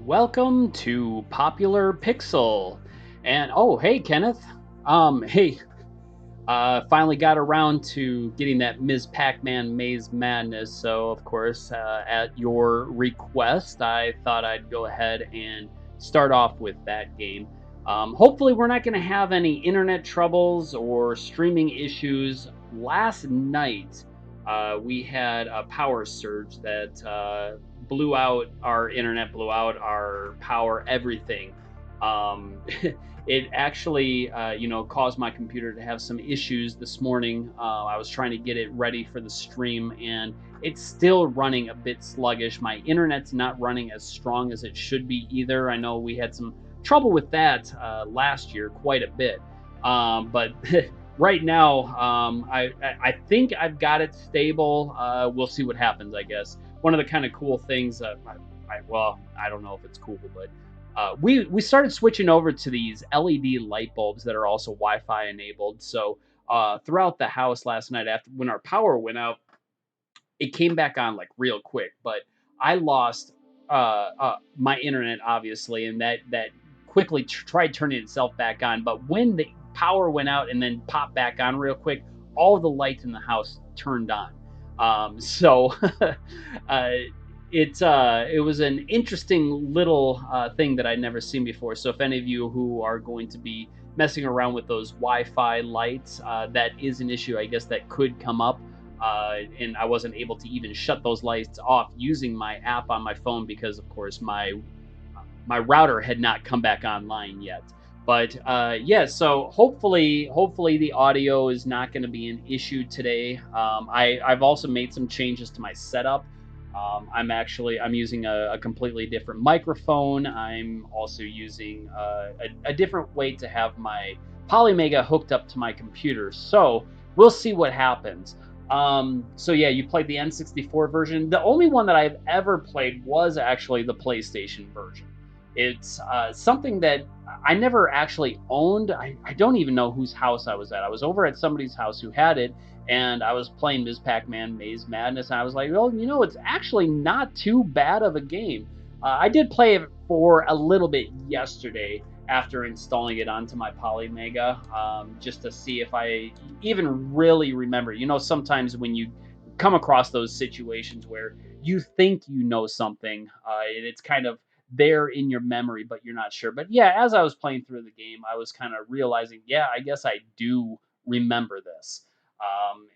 Welcome to Popular Pixel. And oh, hey, Kenneth. Hey, finally got around to getting that Ms. Pac-Man Maze Madness. So, of course, at your request, I thought I'd go ahead and start off with that game. Hopefully, we're not going to have any internet troubles or streaming issues. Last night, we had a power surge that blew out our internet, blew out our power, everything. It actually, caused my computer to have some issues this morning. I was trying to get it ready for the stream, and it's still running a bit sluggish. My internet's not running as strong as it should be either. I know we had some trouble with that last year, quite a bit. But right now, I think I've got it stable. We'll see what happens, I guess. One of the kind of cool things, I don't know if it's cool, but we started switching over to these LED light bulbs that are also Wi-Fi enabled. So throughout the house last night, after when our power went out, it came back on like real quick. But I lost my internet, obviously, and that quickly tried turning itself back on. But when the power went out and then popped back on real quick, all the lights in the house turned on. So it was an interesting little thing that I'd never seen before. So if any of you who are going to be messing around with those Wi-Fi lights, that is an issue, I guess, that could come up. And I wasn't able to even shut those lights off using my app on my phone because, of course, my router had not come back online yet. But yeah, so hopefully the audio is not going to be an issue today. I've also made some changes to my setup. I'm using a completely different microphone. I'm also using a different way to have my Polymega hooked up to my computer. So we'll see what happens. So yeah, you played the N64 version. The only one that I've ever played was actually the PlayStation version. It's something that I never actually owned. I don't even know whose house I was at. I was over at somebody's house who had it, and I was playing Ms. Pac-Man Maze Madness, and I was like, well, it's actually not too bad of a game. I did play it for a little bit yesterday after installing it onto my Polymega, just to see if I even really remember. Sometimes when you come across those situations where you think you know something, and it's kind of there in your memory, but you're not sure. But yeah, as I was playing through the game, I was kind of realizing, yeah, I guess I do remember this.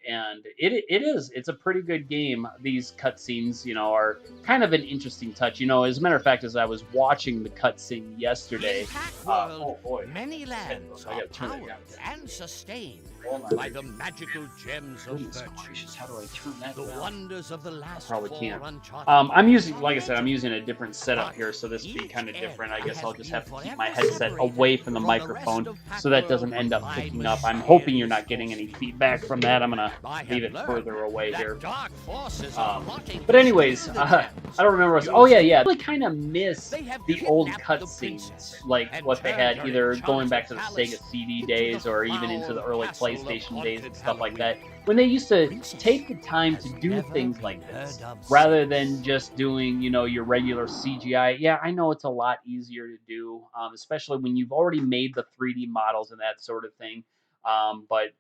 And it's a pretty good game. These cutscenes, are kind of an interesting touch. As a matter of fact, as I was watching the cutscene yesterday, oh boy, many lands I are gotta turn it powered down. and sustained Hold on. by the magical gems of Goodness virtue. gracious, how do I turn that The down? wonders of the last Probably four can't. uncharted I'm using, like I said, I'm using a different setup here, so this will be kind of different. I guess I'll just have to keep my headset away from the microphone so that doesn't end up picking up. I'm hoping you're not getting any feedback from that. I'm gonna leave it further away here. But anyways, I don't remember. Oh yeah. I really kind of miss the old cutscenes, like what they had, either going back to the Sega CD days or even into the early PlayStation days and stuff like that, when they used to take the time to do things like this rather than just doing, your regular CGI. Yeah, I know it's a lot easier to do, especially when you've already made the 3D models and that sort of thing. But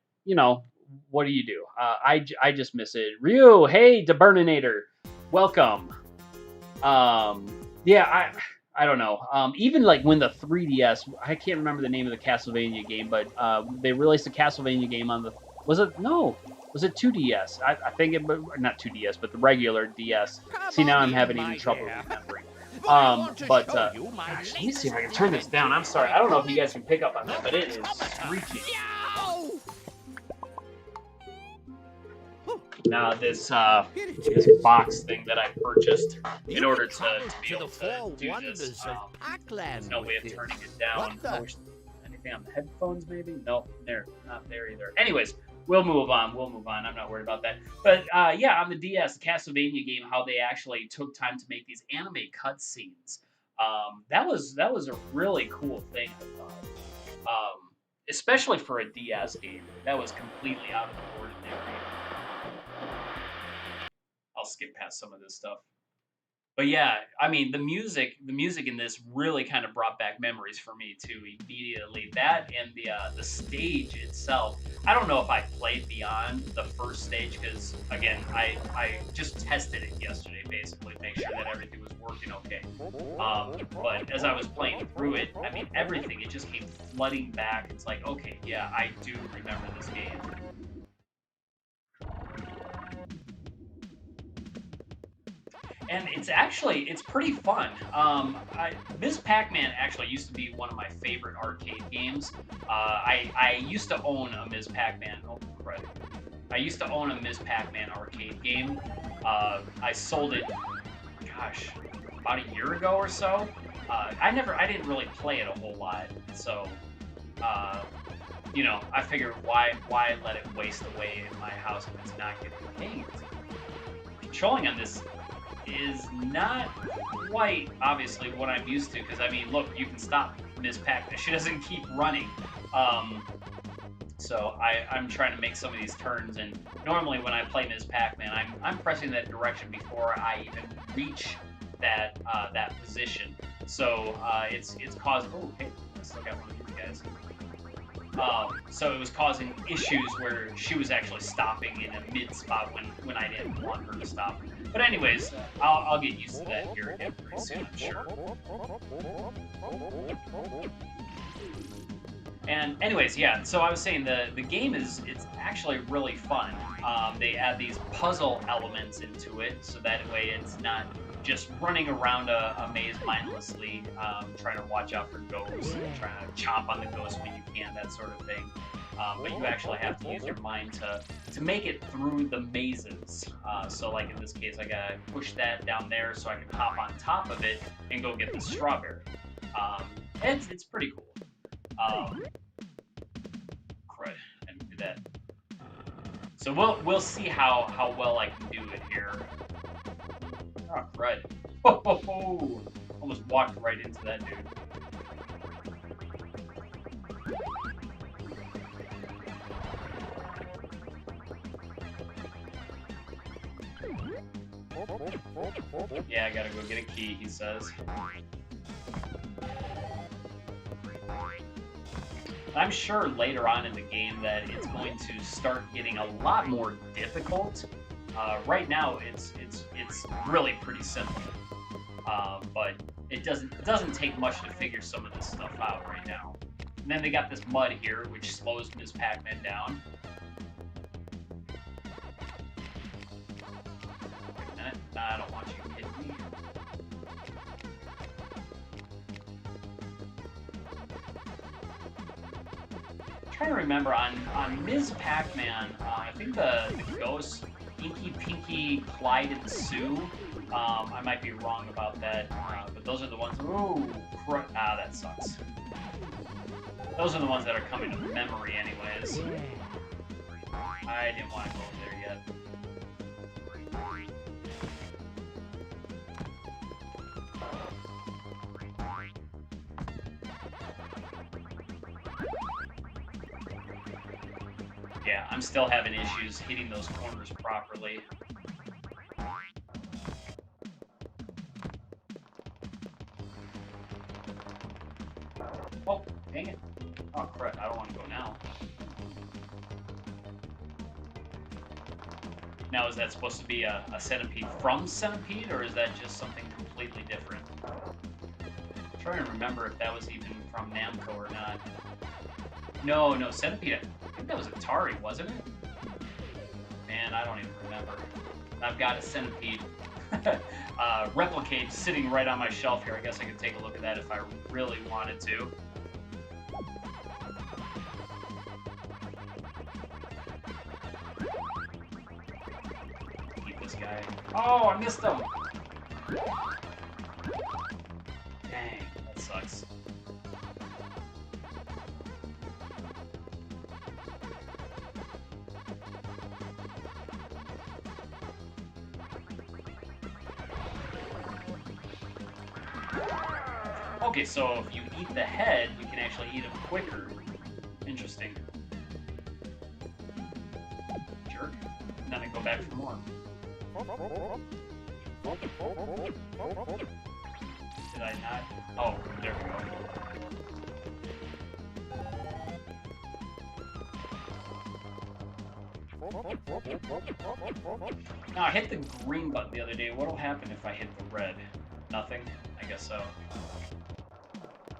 what do you do? I just miss it. Ryu, hey, Deburninator, welcome. Yeah, I don't know. Even like when the 3DS, I can't remember the name of the Castlevania game, but they released a Castlevania game on the. Was it 2DS? I think it, not 2DS, but the regular DS. See, now I'm having even trouble remembering. But gosh, let me see if I can turn this down. I'm sorry. I don't know if you guys can pick up on that, but it is screeching. Now this box thing that I purchased in order to be able to do this, there's no way of turning it down. I wish anything on the headphones, maybe? Nope, they're not there either. Anyways, we'll move on. I'm not worried about that. But yeah, on the DS, the Castlevania game, how they actually took time to make these anime cutscenes. That was a really cool thing, I thought. Especially for a DS game, that was completely out of the ordinary. I'll skip past some of this stuff. But yeah, I mean the music in this really kind of brought back memories for me too immediately. That and the stage itself. I don't know if I played beyond the first stage because again I just tested it yesterday basically to make sure that everything was working okay. But as I was playing through it, I mean everything it just came flooding back. It's like okay, yeah, I do remember this game. And it's pretty fun. Ms. Pac-Man actually used to be one of my favorite arcade games. I used to own a Ms. Pac-Man. Oh, right. I used to own a Ms. Pac-Man arcade game. I sold it, gosh, about a year ago or so. I didn't really play it a whole lot, so you know, I figured why let it waste away in my house if it's not getting games. Controlling on this is not quite obviously what I'm used to because I mean look, you can stop Ms. Pac-Man, she doesn't keep running, so I'm trying to make some of these turns, and normally when I play Ms. Pac-Man I'm pressing that direction before I even reach that position, so it's caused, oh hey, I still got one of these guys. So it was causing issues where she was actually stopping in a mid spot when I didn't want her to stop. But anyways, I'll get used to that here again pretty soon, I'm sure. And anyways, yeah. So I was saying the game it's actually really fun. They add these puzzle elements into it, so that way it's not just running around a maze mindlessly, trying to watch out for ghosts, and trying to chomp on the ghosts when you can, that sort of thing. But you actually have to use your mind to make it through the mazes. So like in this case, I gotta push that down there so I can hop on top of it and go get the strawberry. It's pretty cool. Crud, I didn't do that. So we'll see how well I can do it here. Oh, crud. Ho, ho, ho. Almost walked right into that dude. Yeah, I gotta go get a key, he says. I'm sure later on in the game that it's going to start getting a lot more difficult. Right now, it's really pretty simple, but it doesn't take much to figure some of this stuff out right now. And then they got this mud here, which slows Ms. Pac-Man down. Wait a minute, nah, I don't want you hitting me. I'm trying to remember on Ms. Pac-Man, I think the ghosts. Inky, Pinky, Clyde, and Sue. I might be wrong about that, but those are the ones. Ooh, that sucks. Those are the ones that are coming to memory, anyways. I didn't want to go over there yet. Yeah, I'm still having issues hitting those corners properly. Oh, dang it. Oh, crap, I don't want to go now. Now, is that supposed to be a centipede from Centipede, or is that just something completely different? I'm trying to remember if that was even from Namco or not. No, Centipede, I think that was Atari, wasn't it? Man, man, I don't even remember. I've got a Centipede replicate sitting right on my shelf here. I guess I could take a look at that if I really wanted to. Keep this guy. Oh, I missed him! Dang, that sucks. Okay, so if you eat the head, you can actually eat them quicker. Interesting. Jerk. And then I go back for more. Did I not? Oh, there we go. Now, I hit the green button the other day. What'll happen if I hit the red? Nothing? I guess so.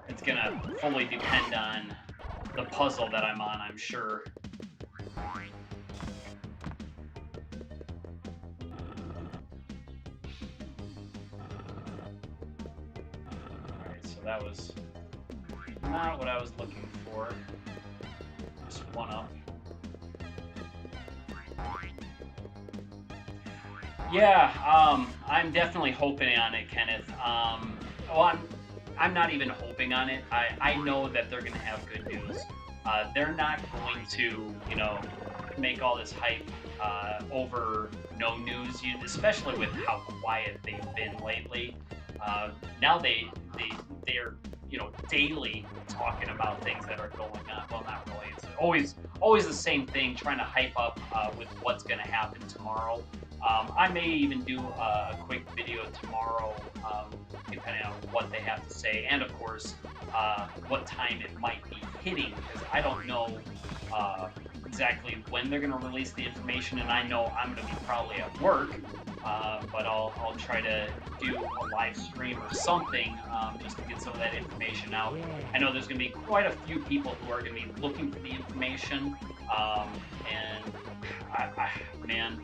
It's gonna fully depend on the puzzle that I'm on, I'm sure. Alright, so that was not what I was looking for. Just one up. Yeah, I'm definitely hoping on it, Kenneth. Well, I'm not even hoping on it. I know that they're going to have good news. They're not going to, you know, make all this hype over no news, especially with how quiet they've been lately. Now they're, you know, daily talking about things that are going on. Well, not really. It's always the same thing, trying to hype up with what's going to happen tomorrow. I may even do a quick video tomorrow, depending on what they have to say, and of course, what time it might be hitting, because I don't know exactly when they're going to release the information, and I know I'm going to be probably at work, but I'll try to do a live stream or something just to get some of that information out. I know there's going to be quite a few people who are going to be looking for the information, and man,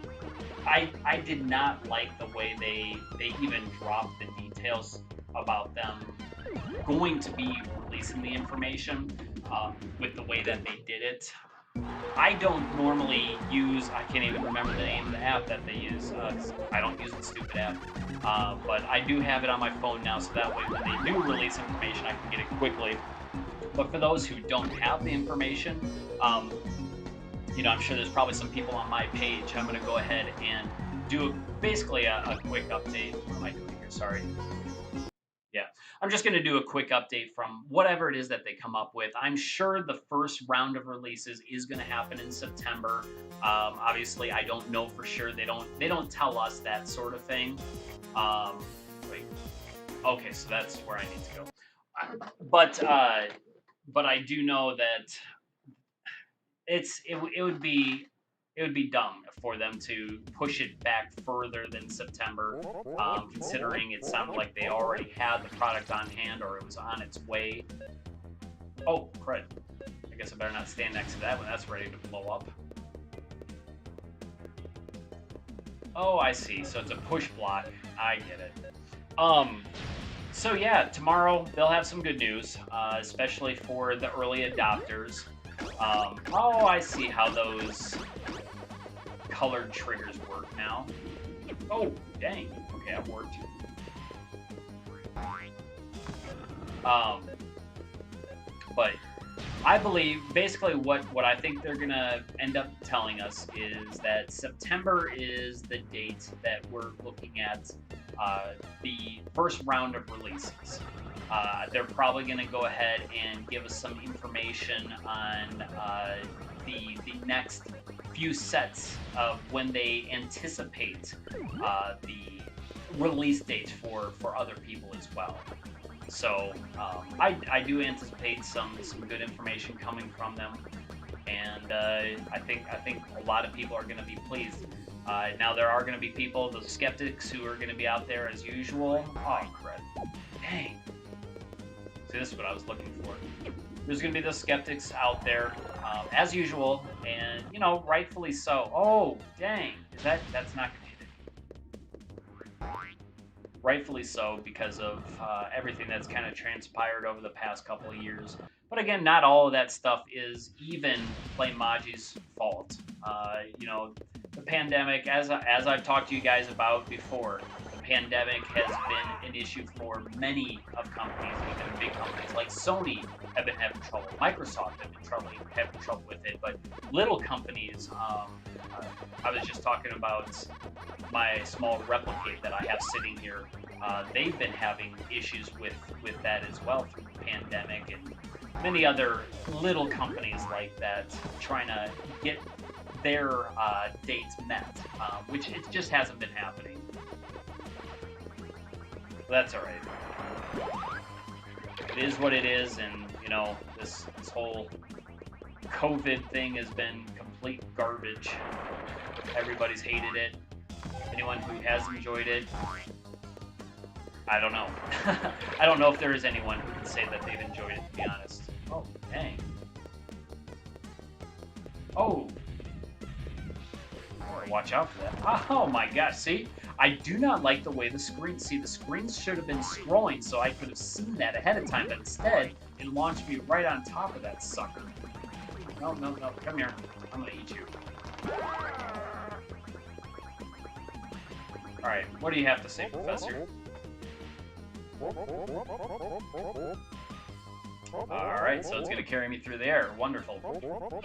I did not like the way they even dropped the details about them going to be releasing the information with the way that they did it. I don't normally use, I can't even remember the name of the app that they use. I don't use the stupid app. But I do have it on my phone now, so that way when they do release information, I can get it quickly. But for those who don't have the information, you know, I'm sure there's probably some people on my page. I'm going to go ahead and do basically a quick update. What am I doing here? Sorry. Yeah, I'm just going to do a quick update from whatever it is that they come up with. I'm sure the first round of releases is going to happen in September. Obviously, I don't know for sure. They don't tell us that sort of thing. Wait. Okay, so that's where I need to go. But I do know that it would be dumb for them to push it back further than September, considering it sounded like they already had the product on hand or it was on its way. Oh, crud. I guess I better not stand next to that when that's ready to blow up. Oh, I see. So it's a push block. I get it. So yeah, tomorrow they'll have some good news, especially for the early adopters. Oh, I see how those colored triggers work now. Oh, dang. Okay, that worked. But I believe basically what I think they're gonna end up telling us is that September is the date that we're looking at the first round of releases. They're probably going to go ahead and give us some information on the next few sets of when they anticipate the release dates for other people as well. So I do anticipate some good information coming from them, and I think a lot of people are going to be pleased. Now there are going to be people, the skeptics, who are going to be out there as usual. Oh crap! Dang. See, this is what I was looking for. There's going to be the skeptics out there as usual, and you know, rightfully so. Oh, dang! That's not gonna hit it. Rightfully so because of everything that's kind of transpired over the past couple of years. But again, not all of that stuff is even Playmagi's fault. You know, the pandemic, as I've talked to you guys about before, the pandemic has been an issue for many of companies, even big companies like Sony have been having trouble, Microsoft have been having trouble with it, but little companies. I was just talking about my small replicate that I have sitting here. They've been having issues with that as well through the pandemic and many other little companies like that trying to get their dates met, which it just hasn't been happening. But that's all right. It is what it is, and you know this whole COVID thing has been complete garbage. Everybody's hated it. Anyone who has enjoyed it, I don't know. I don't know if there is anyone who can say that they've enjoyed it, to be honest. Oh, dang. Oh. Watch out for that. Oh my gosh, see? I do not like the way the screen... See, the screens should have been scrolling so I could have seen that ahead of time, but instead, it launched me right on top of that sucker. No, no, no. Come here. I'm gonna eat you. Alright, what do you have to say, Professor? Alright, so it's gonna carry me through the air. Wonderful. No?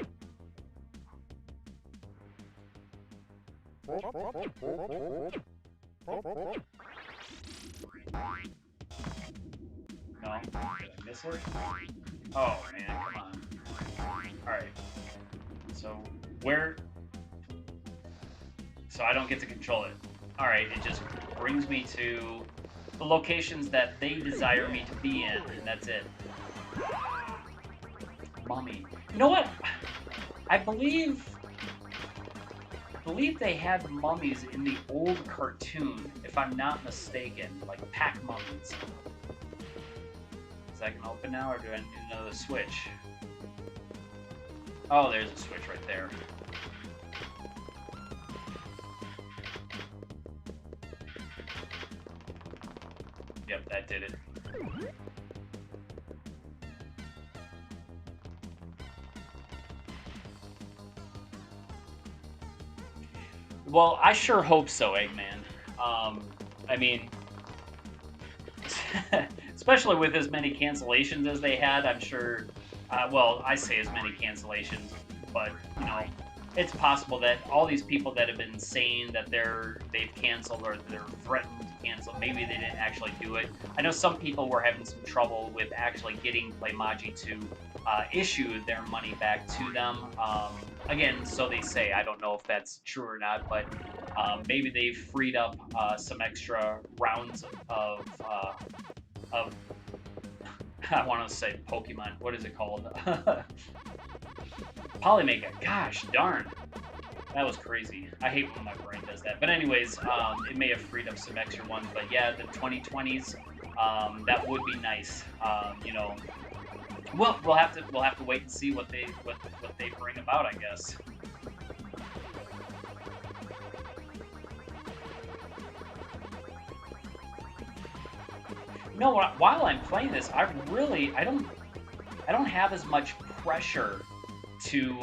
Did I miss it? Oh, man, come on. Alright. So, where... So I don't get to control it. Alright, it just brings me to the locations that they desire me to be in, and that's it. Mummy. You know what? I believe they had mummies in the old cartoon, if I'm not mistaken, like Pac-Mummies. Is that gonna open now, or do I need another switch? Oh, there's a switch right there. Yep, that did it. Well, I sure hope so, Eggman. I mean, especially with as many cancellations as they had, I'm sure, well, I say as many cancellations, but, you know, it's possible that all these people that have been saying that they've canceled or they're threatened to cancel, maybe they didn't actually do it. I know some people were having some trouble with actually getting Playmaji to issue their money back to them. Again, so they say. I don't know if that's true or not, but maybe they've freed up some extra rounds of I want to say Pokemon. What is it called? Polymega. Gosh darn. That was crazy. I hate when my brain does that. But anyways, it may have freed up some extra ones. But yeah, the 2020s, that would be nice. You know, we'll have to wait and see what they bring about, I guess. You know what? While I'm playing this, I don't have as much pressure to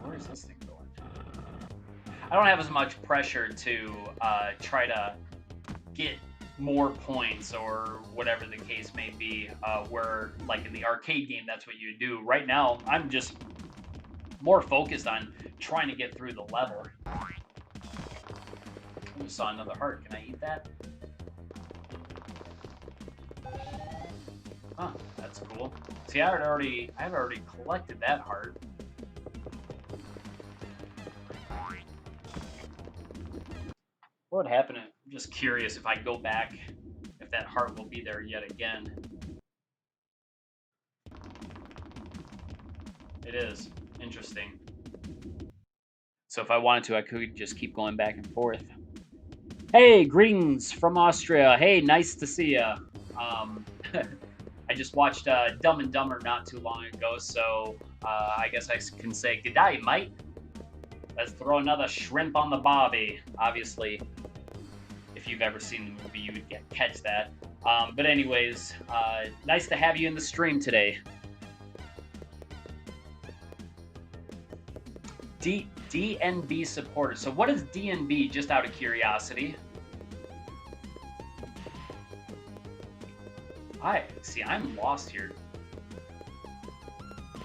where is this thing going? I don't have as much pressure to try to get more points or whatever the case may be, where like in the arcade game that's what you do. Right now I'm just more focused on trying to get through the level. I just saw another heart. Can I eat that? Huh, that's cool. See, I've already collected that heart. What would happen? I'm just curious if I go back, if that heart will be there yet again. It is. Interesting. So if I wanted to, I could just keep going back and forth. Hey, greetings from Austria. Hey, nice to see ya. I just watched Dumb and Dumber not too long ago, so I guess I can say good day, mate. Let's throw another shrimp on the barbie. Obviously, if you've ever seen the movie, you would catch that. But anyways, nice to have you in the stream today. DNB supporter. So what is DNB, just out of curiosity? I'm lost here.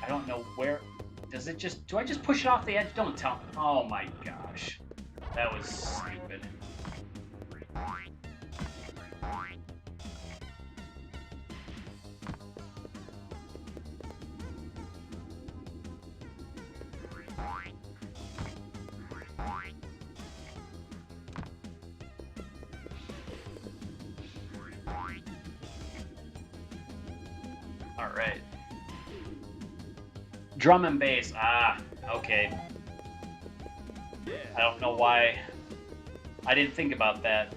I don't know where. Does it just, do I just push it off the edge? Don't tell me. Oh my gosh. That was stupid. All right. Drum and bass. Ah, okay. I don't know why I didn't think about that.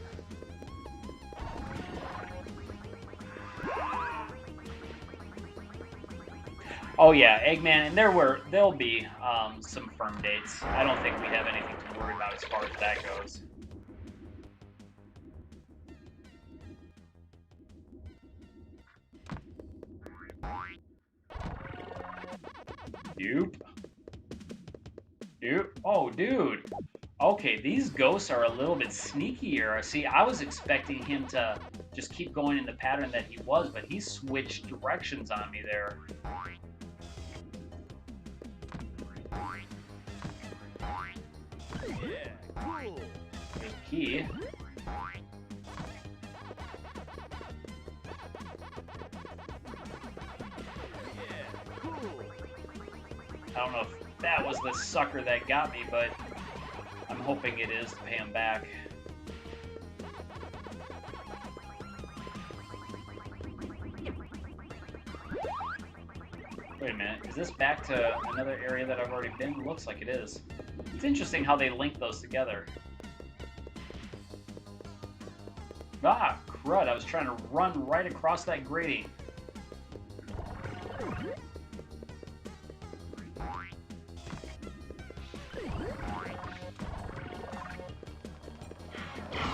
Oh yeah, Eggman, and there'll be some firm dates. I don't think we have anything to worry about as far as that goes. Dude. Oh, dude. Okay, these ghosts are a little bit sneakier. See, I was expecting him to just keep going in the pattern that he was, but he switched directions on me there. Yeah, cool. There's the key. I don't know if that was the sucker that got me, but I'm hoping it is to pay him back. Wait a minute, is this back to another area that I've already been? Looks like it is. It's interesting how they link those together. Ah, crud, I was trying to run right across that grating.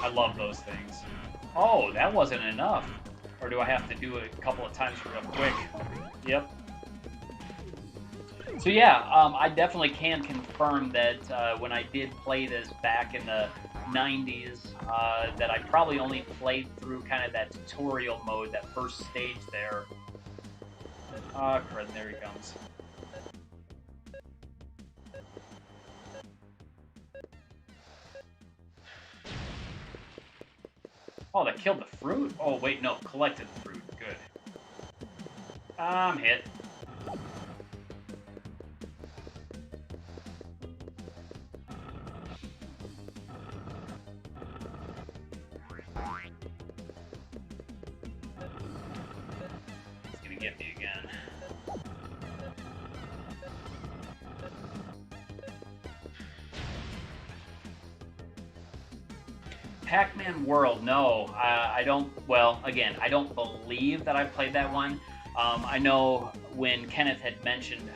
I love those things. Oh, that wasn't enough. Or do I have to do it a couple of times real quick? Yep. So yeah, I definitely can confirm that when I did play this back in the 90s, that I probably only played through kind of that tutorial mode, that first stage there. Ah, crud, there he comes. Oh, that killed the fruit? Oh, wait, no, collected the fruit. Good. I'm hit. It's gonna get me again. Pac-Man World, no, I don't, well, again, I don't believe that I've played that one. I know when Kenneth had mentioned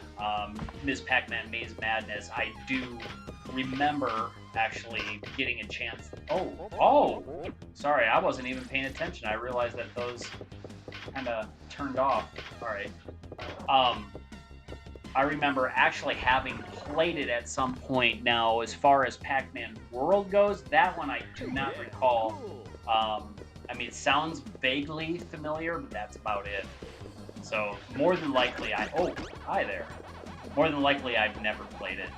Ms. Pac-Man Maze Madness, I do remember actually getting a chance. Oh, sorry, I wasn't even paying attention. I realized that those kind of turned off. All right. I remember actually having played it at some point. Now, as far as Pac-Man World goes, that one I do not recall. I mean, it sounds vaguely familiar, but that's about it. So, more than likely oh, hi there. More than likely I've never played it.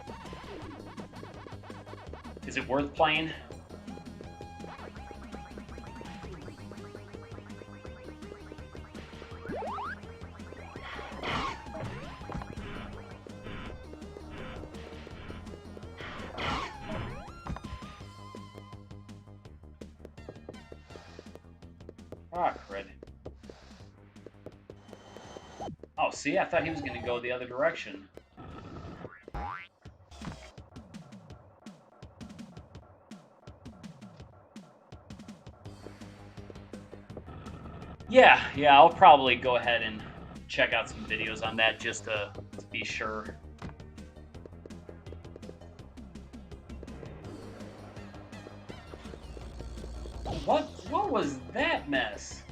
Is it worth playing? Ah, crud. Oh, see, I thought he was going to go the other direction. Yeah, I'll probably go ahead and check out some videos on that just to be sure. What was that mess?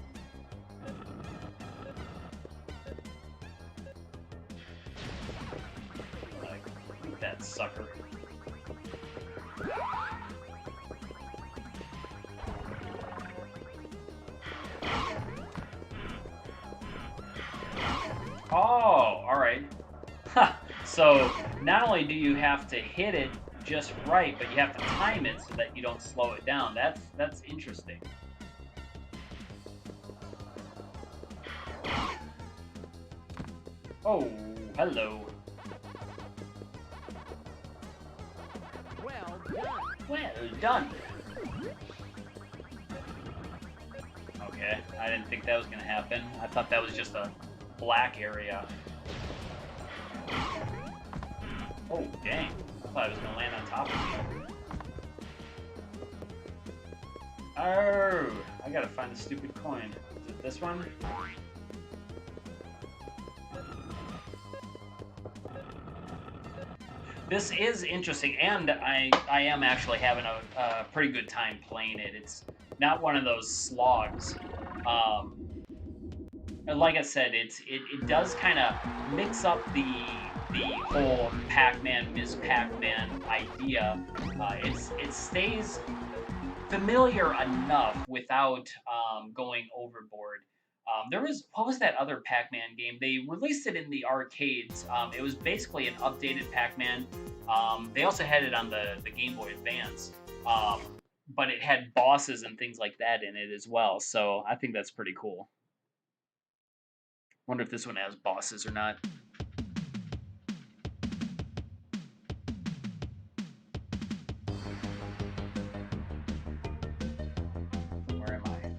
Like, eat that sucker. Oh, all right. So not only do you have to hit it just right, but you have to time it so that you don't slow it down. That's interesting. Oh, hello. Well done. Well done. Okay, I didn't think that was gonna happen. I thought that was just a black area. Oh, dang. I thought I was gonna land on top of me. Oh, I gotta find the stupid coin. Is it this one? This is interesting, and I am actually having a pretty good time playing it. It's not one of those slogs. Like I said, it does kind of mix up the whole Pac-Man Ms. Pac-Man idea. It stays familiar enough without going overboard. There was what was that other Pac-Man game? They released it in the arcades. It was basically an updated Pac-Man. They also had it on the Game Boy Advance, but it had bosses and things like that in it as well. So I think that's pretty cool. Wonder if this one has bosses or not. Where am I?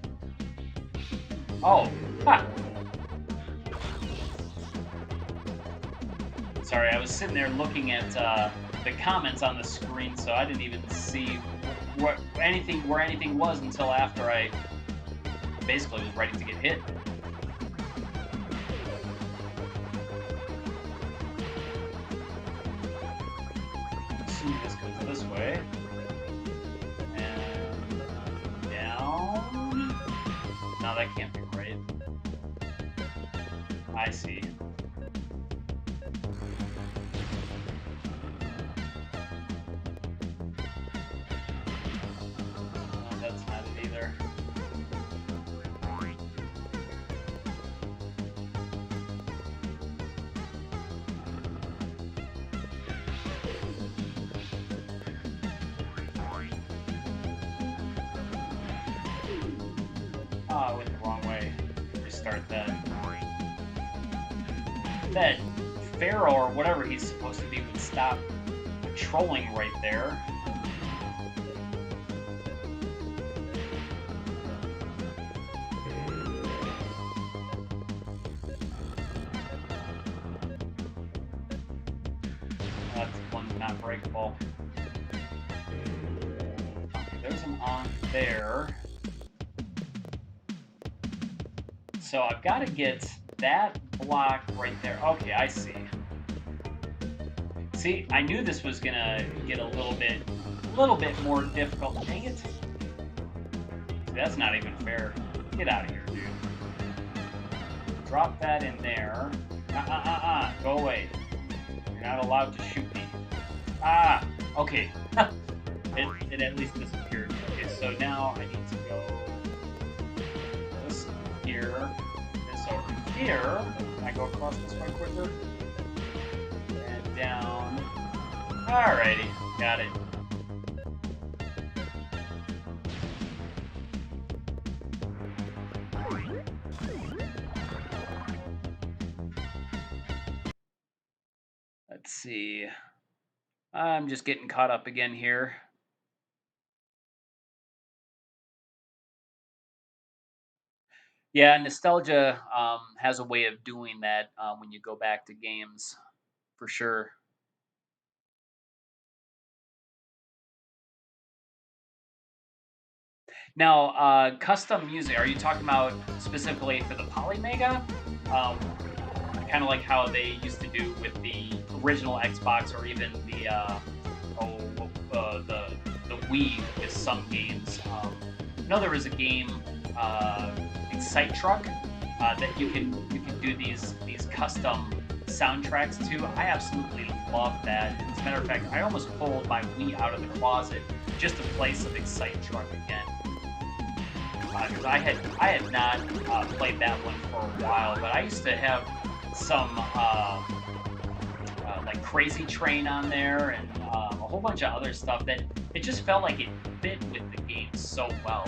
Oh, ha! Sorry, I was sitting there looking at the comments on the screen, so I didn't even see where anything was until after I basically was ready to get hit. Assume this goes this way. And down. No, that can't be right. I see. That's not it either. Ah, I went the wrong way. Restart that. That Pharaoh or whatever he's supposed to be would stop patrolling right there. That's one's not breakable. Okay, there's an on there. So I've got to get that block right there. Okay, I see. See, I knew this was gonna get a little bit more difficult. Dang it! See, that's not even fair. Get out of here, dude. Drop that in there. Go away. You're not allowed to shoot me. Ah, okay. it at least disappeared. Okay, so now I need to go this here, this over here. Can I go across this one quicker? And down. Alrighty, got it. Let's see. I'm just getting caught up again here. Yeah, nostalgia has a way of doing that when you go back to games, for sure. Now, custom music. Are you talking about specifically for the Polymega. Kind of like how they used to do with the original Xbox, or even the the Wii with some games. I know there was a game, Excite Truck, that you can do these custom soundtracks to. I absolutely love that. As a matter of fact, I almost pulled my Wii out of the closet just to play some Excite Truck again, because I had not played that one for a while, but I used to have some like Crazy Train on there, and a whole bunch of other stuff that it just felt like it fit with the game so well.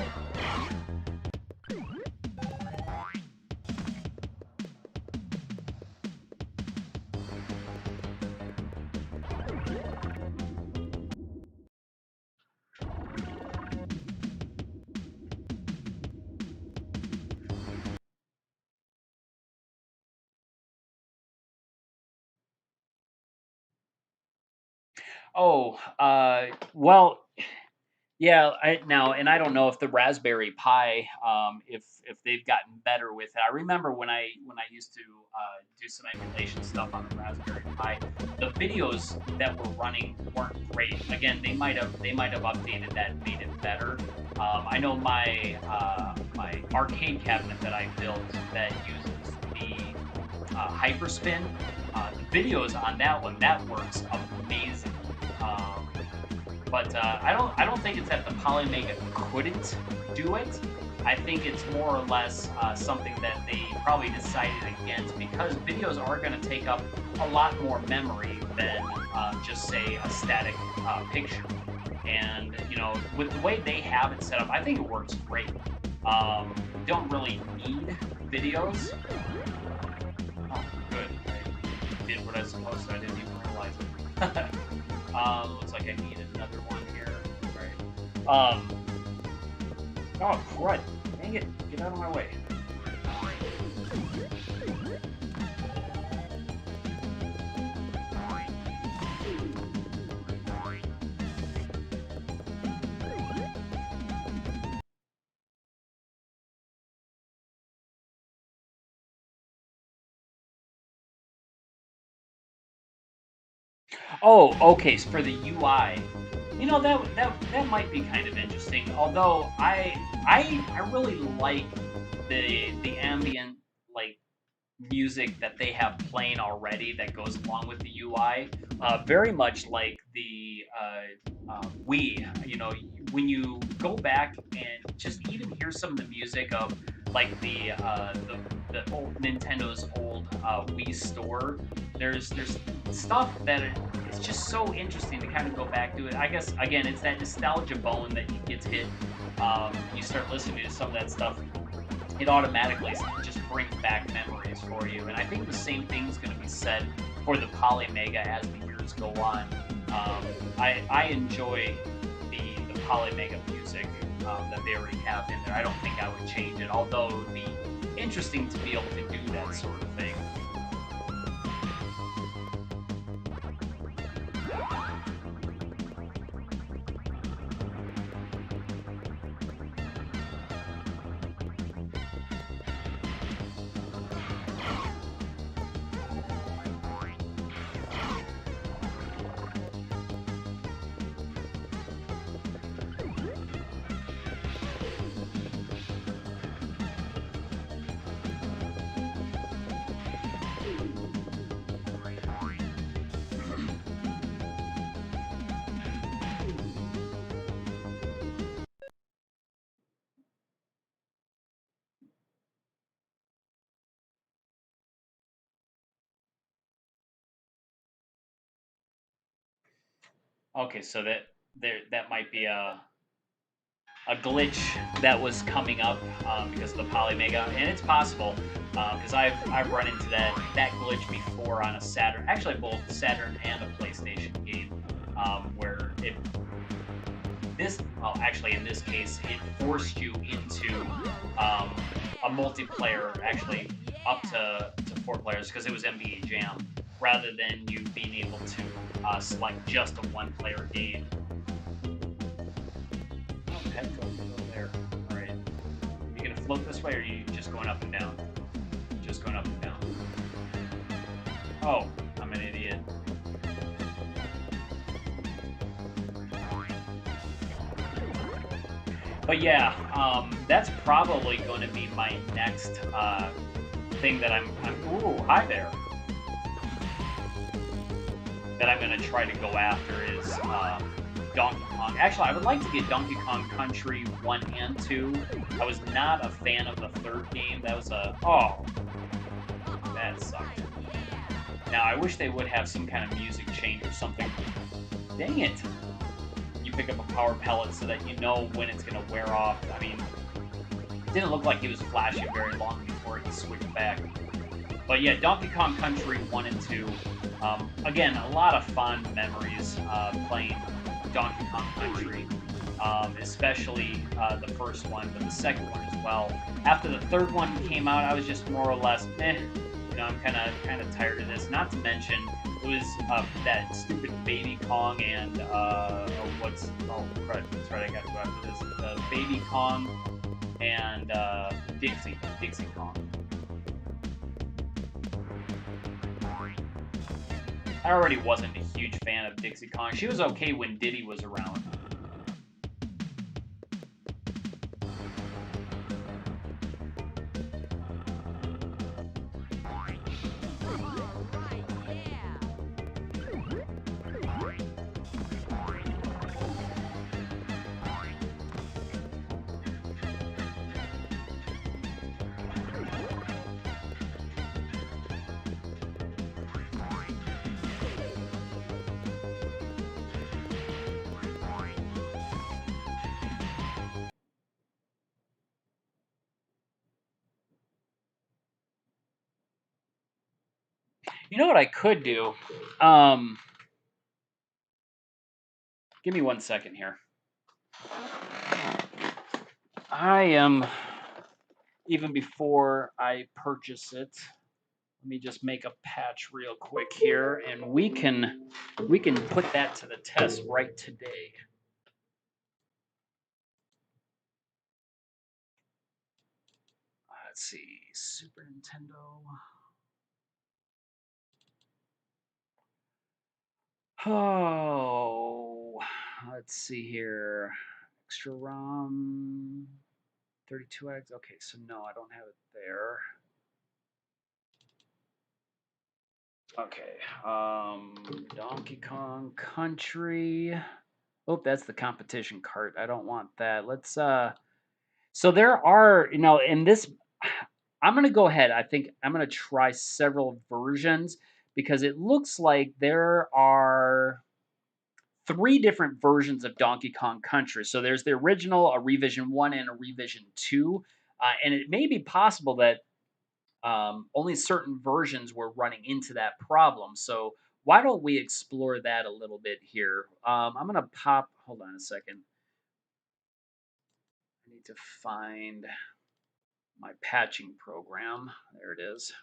Oh, well, yeah. And I don't know if the Raspberry Pi, if they've gotten better with it. I remember when I used to do some emulation stuff on the Raspberry Pi, the videos that were running weren't great. Again, they might have updated that and made it better. I know my arcade cabinet that I built that uses the Hyperspin. The videos on that one, that works amazing. Um, but I don't think it's that the Polymega couldn't do it. I think it's more or less something that they probably decided against, because videos are going to take up a lot more memory than just say a static picture. And with the way they have it set up, I think it works great. Don't really need videos. Oh, good. I did what I was supposed to. I didn't even realize it. Looks like I needed another one here. All right. Oh, crud. Dang it. Get out of my way. Oh, okay. So for the UI, that might be kind of interesting. Although I really like the ambient, like, music that they have playing already that goes along with the UI. Very much like the Wii. When you go back and just even hear some of the music of, like, the old Nintendo's old Wii store. There's stuff that it's just so interesting to kind of go back to it. I guess again, it's that nostalgia bone that gets hit. You start listening to some of that stuff, it automatically just brings back memories for you. And I think the same thing's going to be said for the Polymega as the years go on. I enjoy the Polymega music that they already have in there. I don't think I would change it, although it would be interesting to be able to do that sort of thing. Okay, so that might be a glitch that was coming up because of the Polymega, and it's possible because I've run into that glitch before on a Saturn, actually both Saturn and a PlayStation game, where actually in this case it forced you into a multiplayer, actually up to 4 players, because it was NBA Jam, rather than you being able to select just a 1-player game. Oh, head go there. All right. You gonna float this way, or are you just going up and down? Just going up and down. Oh, I'm an idiot. But yeah, that's probably going to be my next thing that I'm. Ooh, hi there. That I'm going to try to go after is Donkey Kong. Actually, I would like to get Donkey Kong Country 1 and 2. I was not a fan of the third game. That was a... Oh, that sucked. Now, I wish they would have some kind of music change or something. Dang it. You pick up a power pellet so that you know when it's going to wear off. I mean, it didn't look like he was flashing very long before he switched back. But yeah, Donkey Kong Country 1 and 2. Again, a lot of fond memories playing Donkey Kong Country, especially the first one, but the second one as well. After the third one came out, I was just more or less, you know, I'm kind of tired of this. Not to mention, it was that stupid Baby Kong and that's right, I gotta go after this. Baby Kong and Dixie Kong. I already wasn't a huge fan of Dixie Kong. She was okay when Diddy was around. You know what I could do? Give me 1 second here. I am, even before I purchase it, let me just make a patch real quick here, and we can put that to the test right today. Let's see, Super Nintendo. Oh, let's see here. Extra ROM, 32X. Okay, so no, I don't have it there. Okay, Donkey Kong Country. Oh, that's the competition cart. I don't want that. Let's so there are, you know, in this I'm going to go ahead. I think I'm going to try several versions because it looks like there are 3 different versions of Donkey Kong Country. So there's the original, a revision 1 and a revision 2. And it may be possible that only certain versions were running into that problem. So why don't we explore that a little bit here? I'm going to pop, hold on a second. I need to find my patching program. There it is.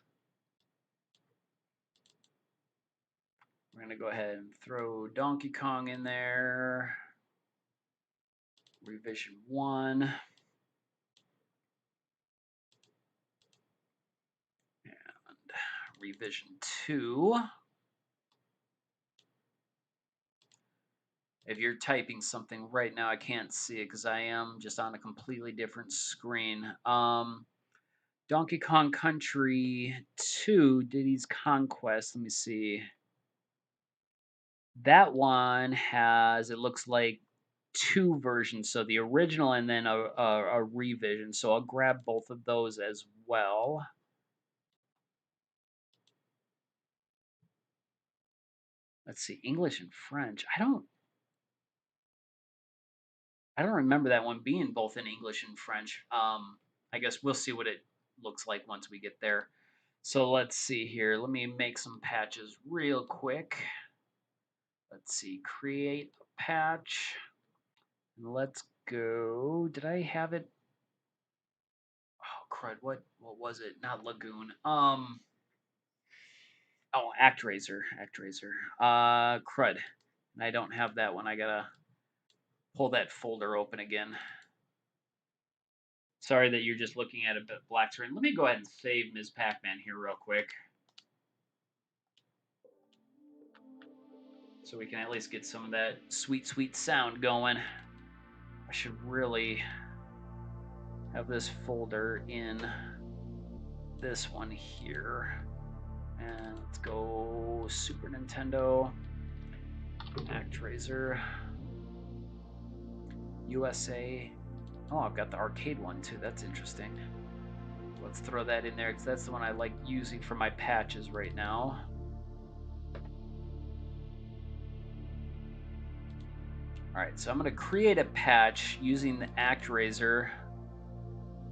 We're going to go ahead and throw Donkey Kong in there. Revision 1. And revision 2. If you're typing something right now, I can't see it because I am just on a completely different screen. Donkey Kong Country 2, Diddy's Conquest. Let me see. That one has, it looks like, 2 versions. So the original and then a revision. So I'll grab both of those as well. Let's see, English and French. I don't remember that one being both in English and French. I guess we'll see what it looks like once we get there. So let's see here. Let me make some patches real quick. Let's see, create a patch. And let's go. Did I have it? Oh crud! What was it? Not Lagoon. Oh, ActRaiser. Crud. And I don't have that one. I gotta pull that folder open again. Sorry that you're just looking at a bit black screen. Let me go ahead and save Ms. Pac-Man here real quick, so we can at least get some of that sweet, sweet sound going. I should really have this folder in this one here. And let's go Super Nintendo, ActRaiser, USA. Oh, I've got the arcade one too. That's interesting. Let's throw that in there because that's the one I like using for my patches right now. All right, so I'm going to create a patch using the ActRaiser.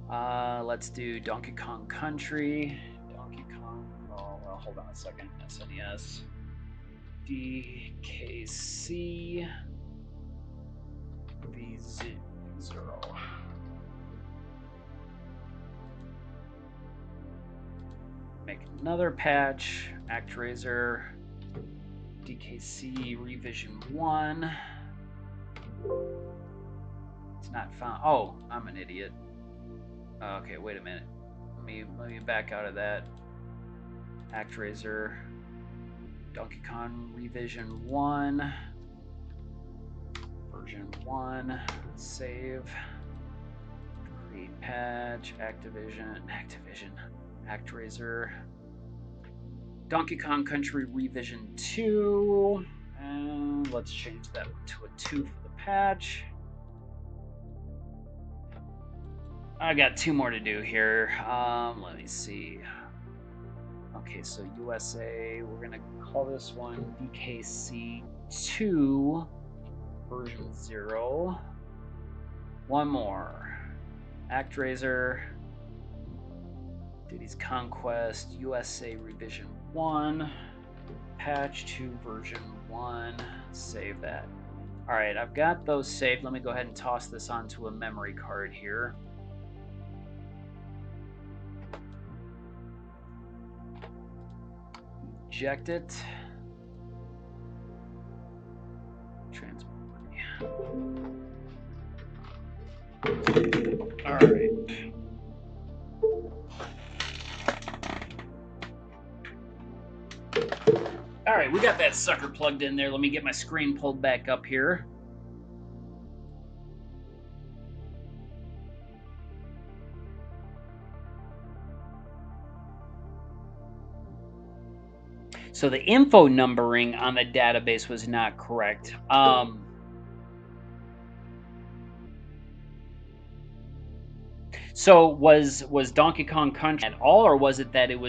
Let's do Donkey Kong Country. Donkey Kong. Oh, well, hold on a second. SNES. DKC. V0. Make another patch. ActRaiser. DKC Revision 1. It's not found. Oh, I'm an idiot. Okay, wait a minute. Let me back out of that. ActRaiser, Donkey Kong Revision 1, version 1, save, create patch, Activision, ActRaiser, Donkey Kong Country Revision 2, and let's change that to a 2 for the patch. I got 2 more to do here. Let me see. Okay, so USA, we're gonna call this one DKC2 version 0. One more. ActRaiser, Diddy's Conquest, USA Revision 1, patch 2 version 1, save that. All right, I've got those saved. Let me go ahead and toss this onto a memory card here. Eject it. Transport. All right. All right, we got that sucker plugged in there. Let me get my screen pulled back up here. So the info numbering on the database was not correct. So was Donkey Kong Country at all, or was it that it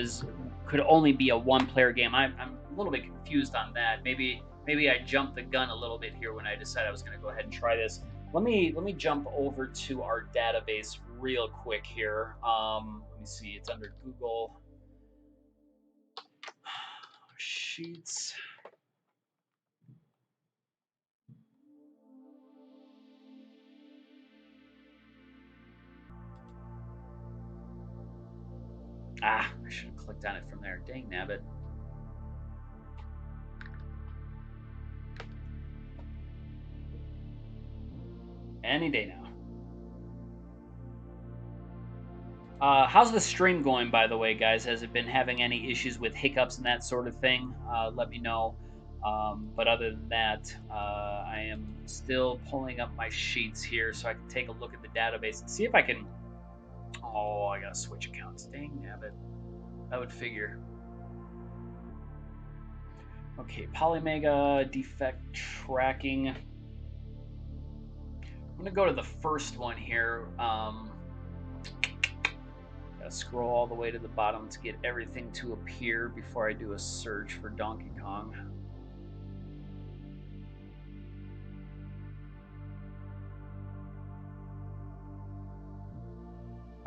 could only be a one-player game? I'm a little bit confused on that. Maybe I jumped the gun a little bit here when I decided I was going to go ahead and try this. Let me jump over to our database real quick here. Let me see. It's under Google Sheets. I should have clicked on it from there. Dang nabbit. Any day now. How's the stream going, by the way, guys? Has it been having any issues with hiccups and that sort of thing? Let me know. But other than that, I am still pulling up my sheets here so I can take a look at the database and see if I can... Oh, I gotta switch accounts. Dang nabbit. I would figure. Okay, Polymega, defect tracking. I'm gonna go to the first one here. Gotta scroll all the way to the bottom to get everything to appear before I do a search for Donkey Kong.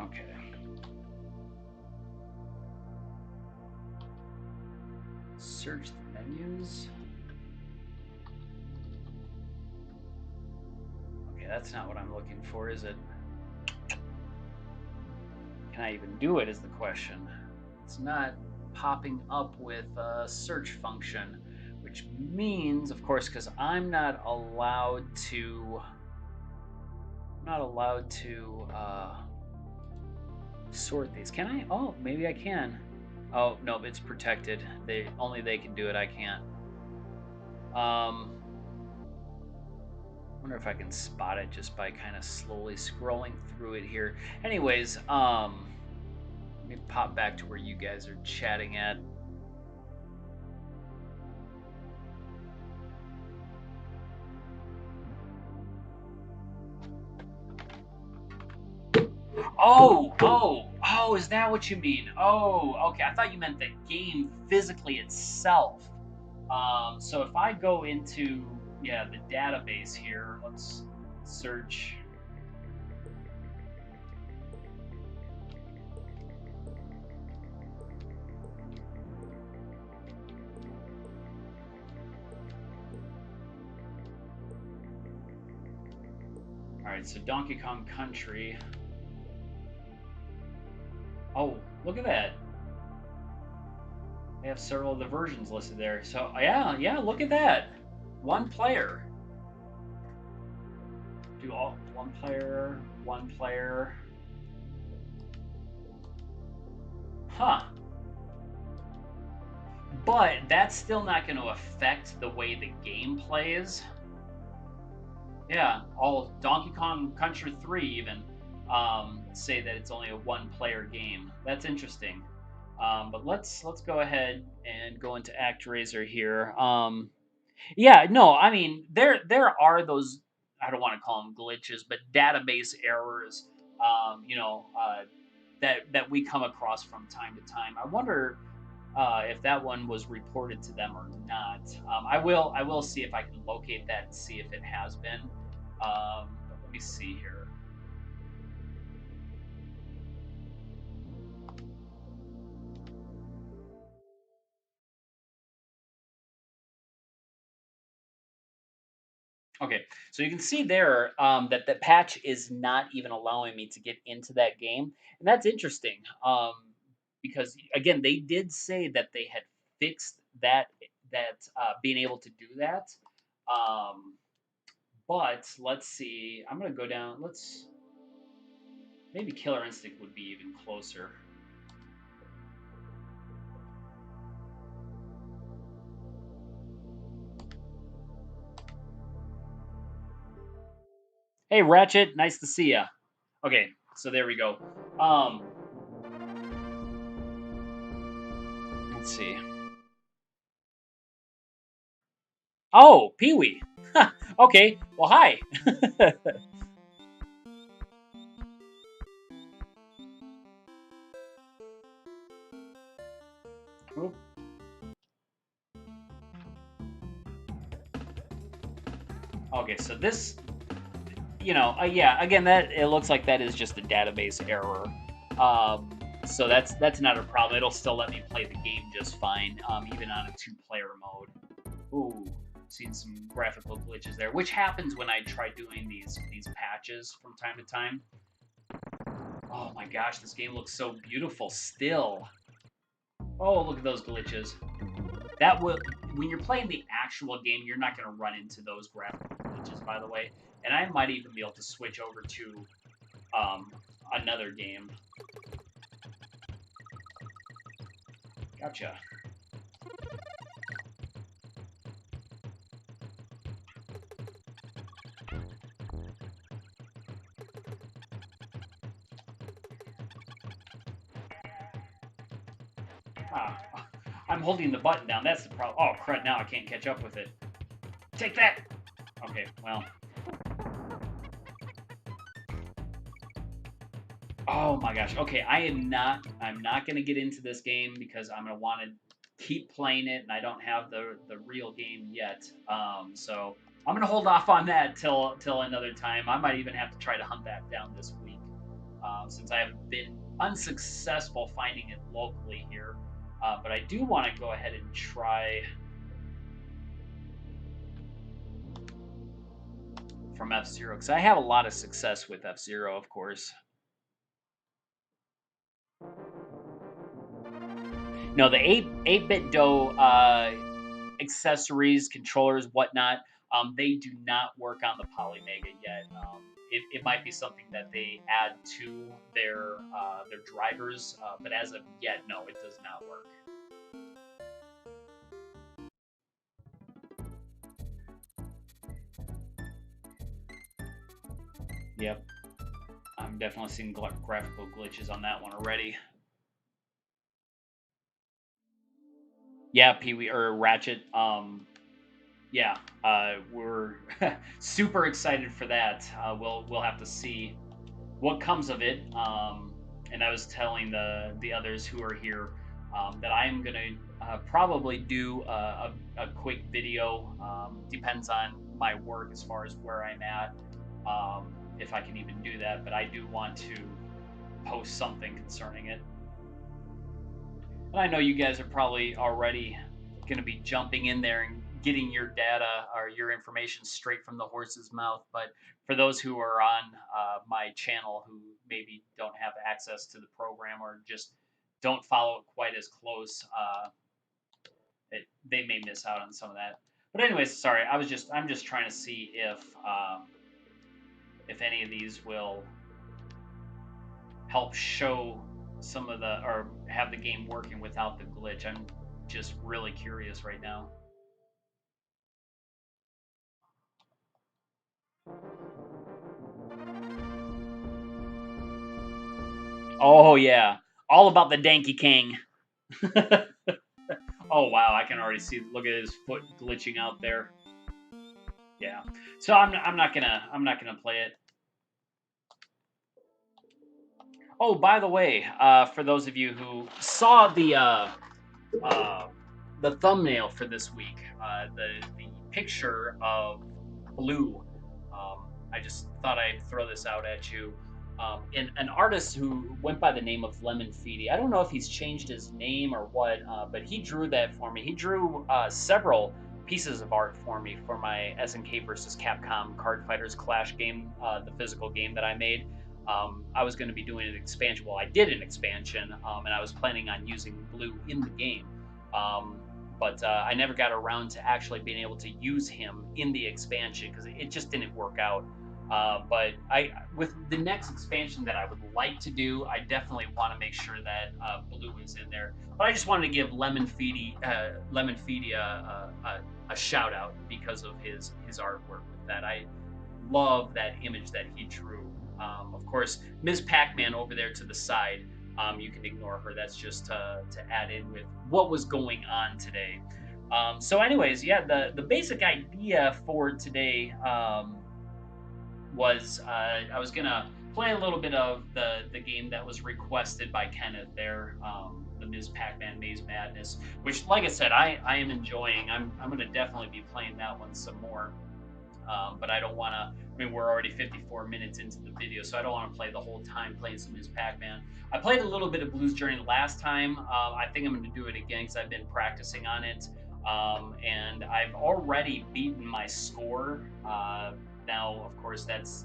Okay. Search the menus. Okay, that's not what I'm looking for, is it? Can I even do it is the question. It's not popping up with a search function, which means, of course, because I'm not allowed to sort these. Can I? Oh, maybe I can. Oh no, it's protected. Only they can do it. I can't. Wonder if I can spot it just by kind of slowly scrolling through it here. Anyways, let me pop back to where you guys are chatting at. Oh, is that what you mean? Oh, okay. I thought you meant the game physically itself. So if I go into, yeah, the database here, let's search. All right, so Donkey Kong Country. Oh, look at that. They have several of the versions listed there. So yeah, look at that. One player. Do all one player, one player. Huh. But that's still not going to affect the way the game plays. Yeah, all Donkey Kong Country 3 even say that it's only a one-player game. That's interesting. But let's go ahead and go into ActRaiser here. Yeah, no, I mean there are those, I don't want to call them glitches, but database errors. That we come across from time to time. I wonder if that one was reported to them or not. I will see if I can locate that and see if it has been. But let me see here. Okay, so you can see there that the patch is not even allowing me to get into that game, and that's interesting because again they did say that they had fixed that being able to do that. Um, but let's see. I'm gonna go down. Let's maybe Killer Instinct would be even closer. Hey Ratchet, nice to see ya. Okay, so there we go. Let's see. Oh, Pee Wee. Okay, well, hi. Okay, so this, yeah, again, that it looks like that is just a database error. So that's not a problem. It'll still let me play the game just fine, even on a two-player mode. Ooh, seen some graphical glitches there, which happens when I try doing these patches from time to time. Oh my gosh, this game looks so beautiful still. Oh, look at those glitches. That will When you're playing the actual game, you're not going to run into those graphical glitches, by the way. And I might even be able to switch over to another game. Gotcha. Ah, I'm holding the button down. That's the problem. Oh, crud, now I can't catch up with it. Take that! Okay, well. Oh my gosh. Okay, I'm not going to get into this game because I'm going to want to keep playing it and I don't have the real game yet. So I'm going to hold off on that till another time. I might even have to try to hunt that down this week. Since I have been unsuccessful finding it locally here. But I do want to go ahead and try from F-Zero because I have a lot of success with F-Zero, of course. No, the 8-bit dough accessories, controllers, whatnot, they do not work on the Polymega yet. it might be something that they add to their drivers, but as of yet, no, it does not work. Yep, I'm definitely seeing graphical glitches on that one already. Yeah, Pee Wee or Ratchet. Yeah, we're super excited for that. We'll have to see what comes of it. And I was telling the others who are here that I am gonna probably do a quick video. Depends on my work as far as where I'm at, if I can even do that. But I do want to post something concerning it. And I know you guys are probably already going to be jumping in there and getting your data or your information straight from the horse's mouth. But for those who are on my channel who maybe don't have access to the program or just don't follow it quite as close, they may miss out on some of that. But anyways, sorry, I'm just trying to see if any of these will help show some of the or have the game working without the glitch. I'm just really curious right now. Oh yeah, all about the Danky King. Oh wow, I can already see. Look at his foot glitching out there. Yeah, so I'm not gonna play it. Oh, by the way, for those of you who saw uh, the thumbnail for this week, the picture of Blue. I just thought I'd throw this out at you. And an artist who went by the name of Lemon Feedy. I don't know if he's changed his name or what, but he drew that for me. He drew several pieces of art for me for my SNK versus Capcom Card Fighters Clash game, the physical game that I made. I was going to be doing an expansion. Well, I did an expansion, and I was planning on using Blue in the game. But I never got around to actually being able to use him in the expansion because it just didn't work out. But with the next expansion that I would like to do, I definitely want to make sure that Blue is in there. But I just wanted to give Lemon Feedy a shout out because of his artwork with that. I love that image that he drew. Of course, Ms. Pac-Man over there to the side. You can ignore her. That's just to add in with what was going on today. So, anyways, yeah, the basic idea for today was I was gonna play a little bit of the game that was requested by Kenneth there, the Ms. Pac-Man Maze Madness, which, like I said, I am enjoying. I'm gonna definitely be playing that one some more. But I don't want to. I mean, we're already 54 minutes into the video, so I don't want to play the whole time playing some Ms. Pac-Man. I played a little bit of Blues Journey last time. I think I'm going to do it again because I've been practicing on it. And I've already beaten my score. Now, of course, that's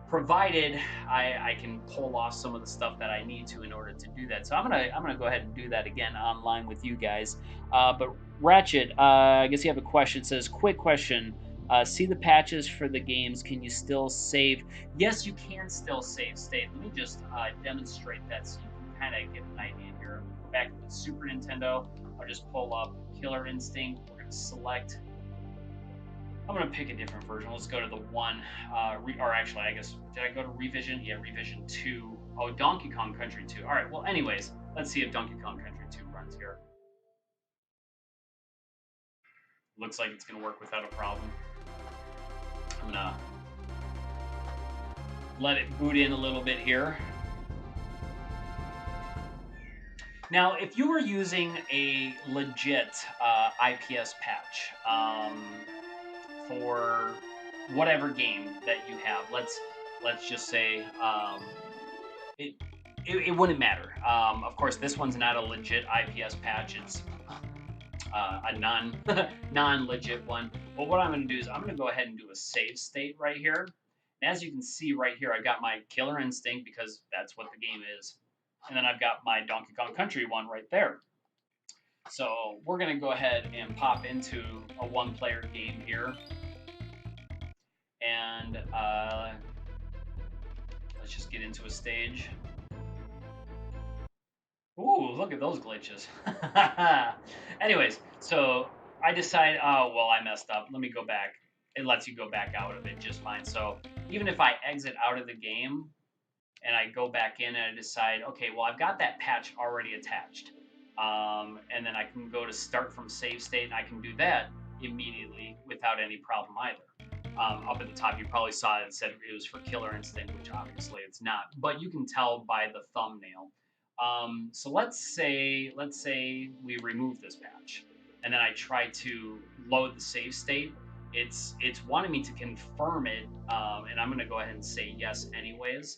provided I can pull off some of the stuff that I need to in order to do that. So I'm gonna go ahead and do that again online with you guys. But Ratchet, I guess you have a question. It says, quick question. See the patches for the games. Can you still save? Yes, you can still save state. Let me just demonstrate that so you can kind of get an idea here. Go back to the Super Nintendo. I'll just pull up Killer Instinct. We're going to select. I'm going to pick a different version. Let's go to the one. Or actually, I guess, did I go to Revision? Yeah, Revision 2. Oh, Donkey Kong Country 2. All right, well, anyways, let's see if Donkey Kong Country 2 runs here. Looks like it's going to work without a problem. I'm gonna let it boot in a little bit here. Now, if you were using a legit IPS patch for whatever game that you have, let's just say it wouldn't matter. Of course, this one's not a legit IPS patch. It's a non-legit one. But what I'm going to do is I'm going to go ahead and do a save state right here. And as you can see right here, I got my Killer Instinct because that's what the game is. And then I've got my Donkey Kong Country one right there. So we're going to go ahead and pop into a one-player game here. And Let's just get into a stage. Ooh, look at those glitches. Anyways, so I decide, oh, well, I messed up. Let me go back. It lets you go back out of it just fine. So even if I exit out of the game and I go back in and I decide, okay, well, I've got that patch already attached. And then I can go to start from save state and I can do that immediately without any problem either. Up at the top, you probably saw it said it was for Killer Instinct, which obviously it's not, but you can tell by the thumbnail. So let's say we remove this patch, and then I try to load the save state. It's wanting me to confirm it, and I'm going to go ahead and say yes anyways.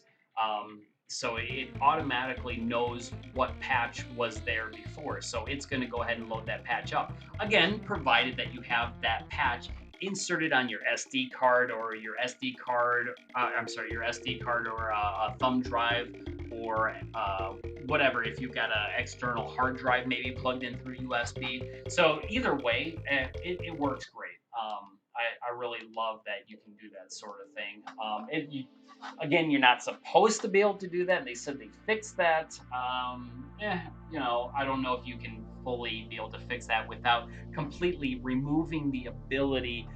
So it automatically knows what patch was there before, so it's going to go ahead and load that patch up. Again, provided that you have that patch inserted on your SD card or your SD card. Your SD card or a thumb drive or whatever. If you've got an external hard drive maybe plugged in through USB. So either way, it works great. I really love that you can do that sort of thing. Again, you're not supposed to be able to do that. They said they fixed that. I don't know if you can fully be able to fix that without completely removing the ability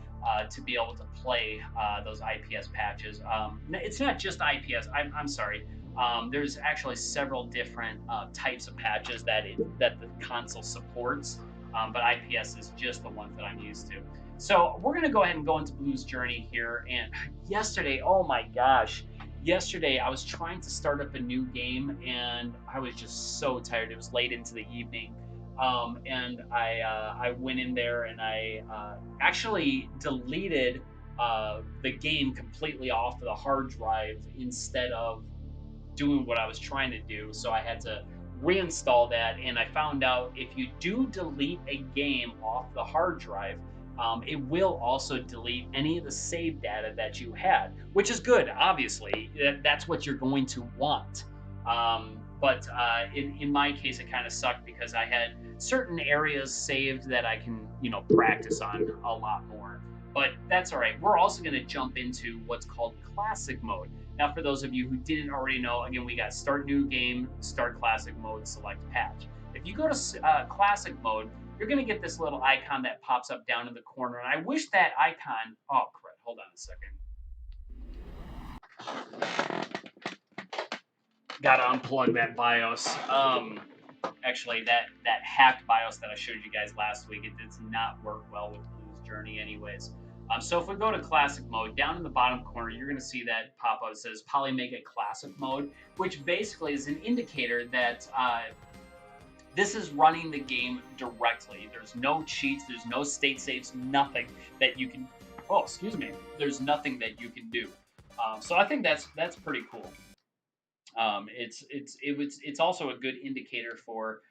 to be able to play those IPS patches. It's not just IPS. I'm sorry. There's actually several different types of patches that the console supports, but IPS is just the ones that I'm used to. So we're going to go ahead and go into Blue's Journey here. And yesterday, oh my gosh, yesterday I was trying to start up a new game and I was just so tired. It was late into the evening. And I went in there and I actually deleted the game completely off of the hard drive instead of doing what I was trying to do. So I had to reinstall that, and I found out if you do delete a game off the hard drive, it will also delete any of the save data that you had, which is good. Obviously, that's what you're going to want. But in my case, it kind of sucked because I had certain areas saved that I can, practice on a lot more. But that's all right. We're also going to jump into what's called classic mode. Now, for those of you who didn't already know, again, we got start new game, start classic mode, select patch. If you go to classic mode, you're going to get this little icon that pops up down in the corner. And I wish that icon, oh, crap, hold on a second. Got to unplug that BIOS. Actually, that hacked BIOS that I showed you guys last week, it does not work well with Blue's Journey anyways. So if we go to classic mode, down in the bottom corner, you're going to see that pop up. It says Polymega classic mode, which basically is an indicator that this is running the game directly. There's no cheats, there's no state saves, nothing that you can. Oh, excuse me. There's nothing that you can do. So I think that's pretty cool. It's also a good indicator for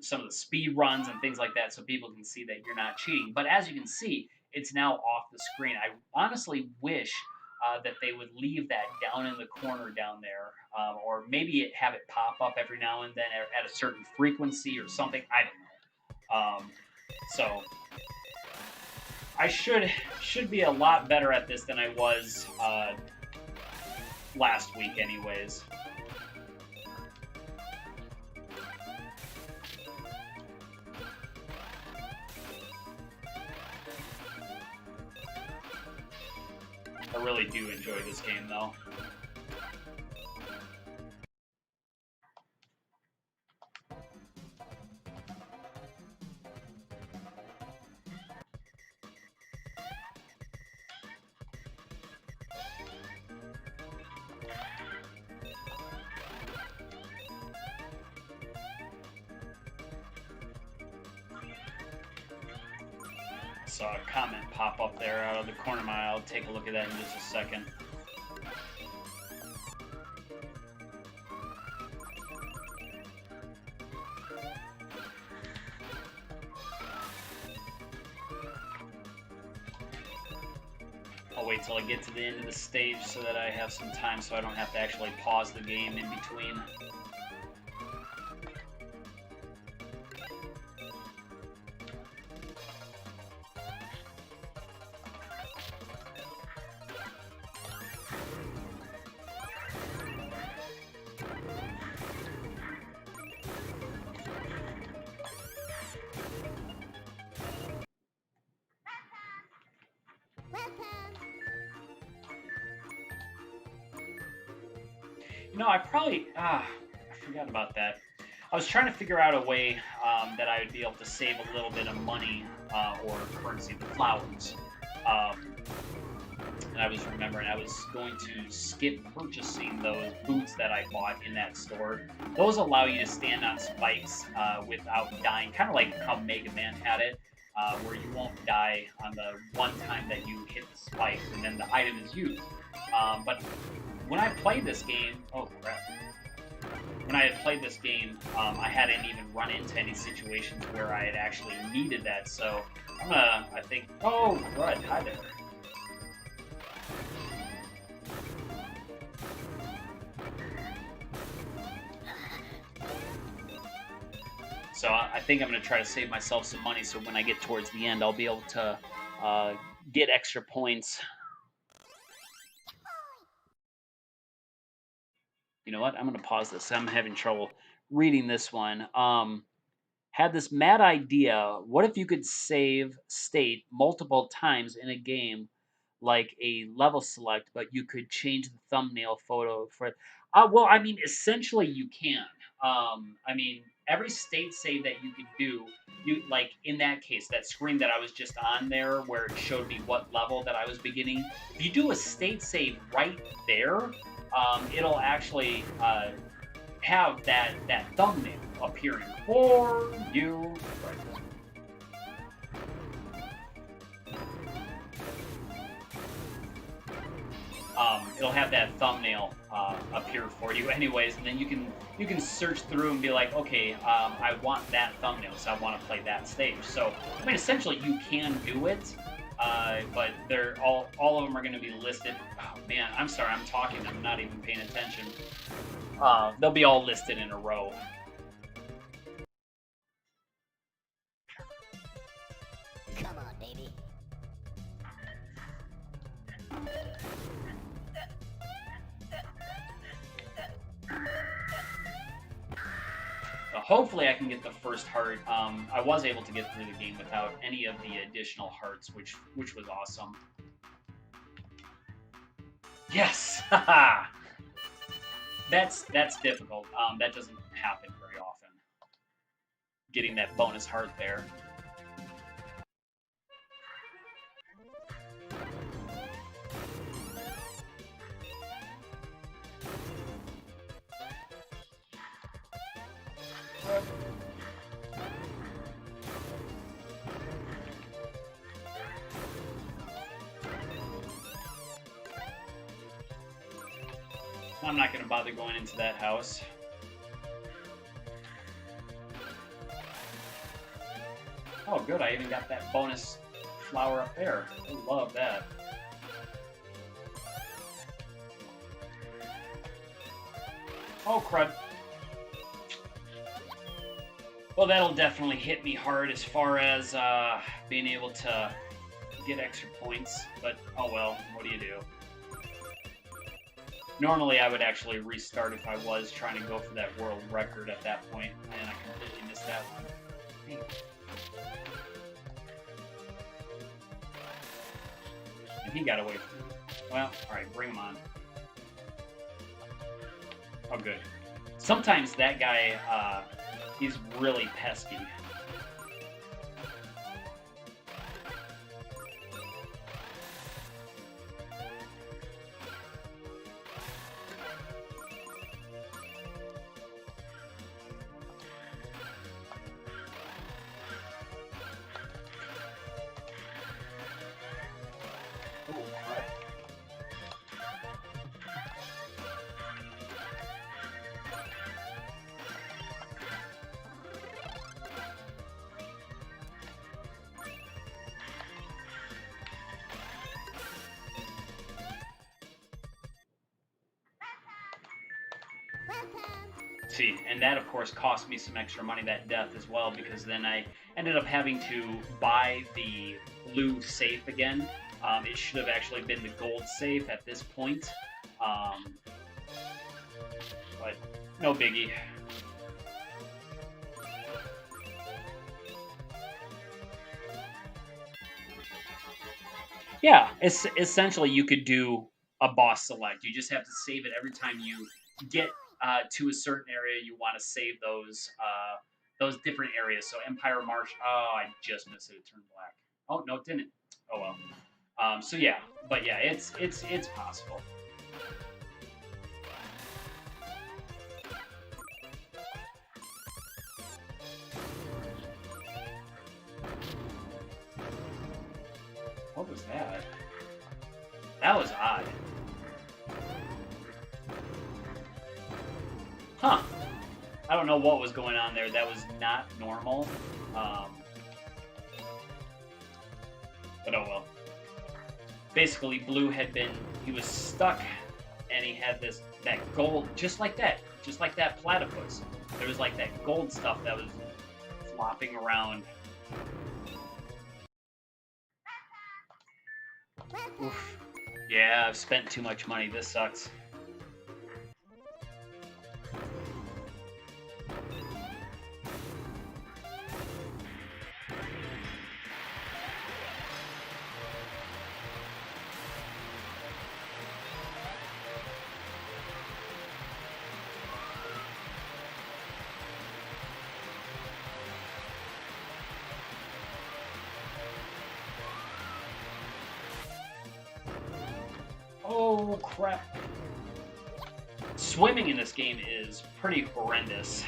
some of the speed runs and things like that, so people can see that you're not cheating. But as you can see, it's now off the screen. I honestly wish that they would leave that down in the corner down there, or maybe have it pop up every now and then at a certain frequency or something. I don't know. So I should be a lot better at this than I was last week, anyways. I really do enjoy this game, though. Saw a comment pop up there out of the corner of my eye. I'll take a look at that in just a second. I'll wait till I get to the end of the stage so that I have some time so I don't have to actually pause the game in between. I probably I forgot about that. I was trying to figure out a way that I would be able to save a little bit of money or currency, the flowers. Um, and I was remembering I was going to skip purchasing those boots that I bought in that store. Those allow you to stand on spikes without dying, kind of like how Mega Man had it, where you won't die on the one time that you hit the spikes and then the item is used. But when I played this game, oh crap. When I had played this game, I hadn't even run into any situations where I had actually needed that. So I think, oh, crud, hi there. So I think I'm going to try to save myself some money so when I get towards the end, I'll be able to get extra points. You know what? I'm going to pause this. I'm having trouble reading this one. Had this mad idea. What if you could save state multiple times in a game, like a level select, but you could change the thumbnail photo for? Well, I mean, essentially you can. I mean, every state save that you could do, you like in that case, that screen that I was just on there, where it showed me what level that I was beginning. If you do a state save right there, it'll actually have that thumbnail appearing for you. Right. It'll have that thumbnail appear for you, anyways, and then you can search through and be like, okay, I want that thumbnail, so I want to play that stage. So I mean, essentially, you can do it, but they're all of them are going to be listed. Oh man, I'm sorry, I'm talking, I'm not even paying attention. They'll be all listed in a row. Come on, baby. Hopefully, I can get the first heart. I was able to get through the game without any of the additional hearts, which was awesome. Yes, that's difficult. That doesn't happen very often. Getting that bonus heart there. I'm not going to bother going into that house. Oh, good. I even got that bonus flower up there. I love that. Oh, crud. Well, that'll definitely hit me hard as far as being able to get extra points. But, oh well, what do you do? Normally, I would actually restart if I was trying to go for that world record at that point, and I completely missed that one. Dang. And he got away from me. Well, alright, bring him on. Oh, good. Sometimes that guy, he's really pesky. See, and that of course cost me some extra money, that death as well, because then I ended up having to buy the blue safe again. It should have actually been the gold safe at this point. But no biggie. Yeah, it's essentially you could do a boss select. You just have to save it every time you get to a certain area, you want to save those different areas. So Empire Marsh. Oh, I just missed it. It turned black. Oh no, it didn't. Oh well. So yeah, but yeah, it's possible. What was that? That was odd. Huh. I don't know what was going on there. That was not normal. But oh well. Basically, Blue he was stuck, and he had that gold, just like that platypus. There was like that gold stuff that was flopping around. Oof. Yeah, I've spent too much money. This sucks. Oh, crap. Swimming in this game is pretty horrendous.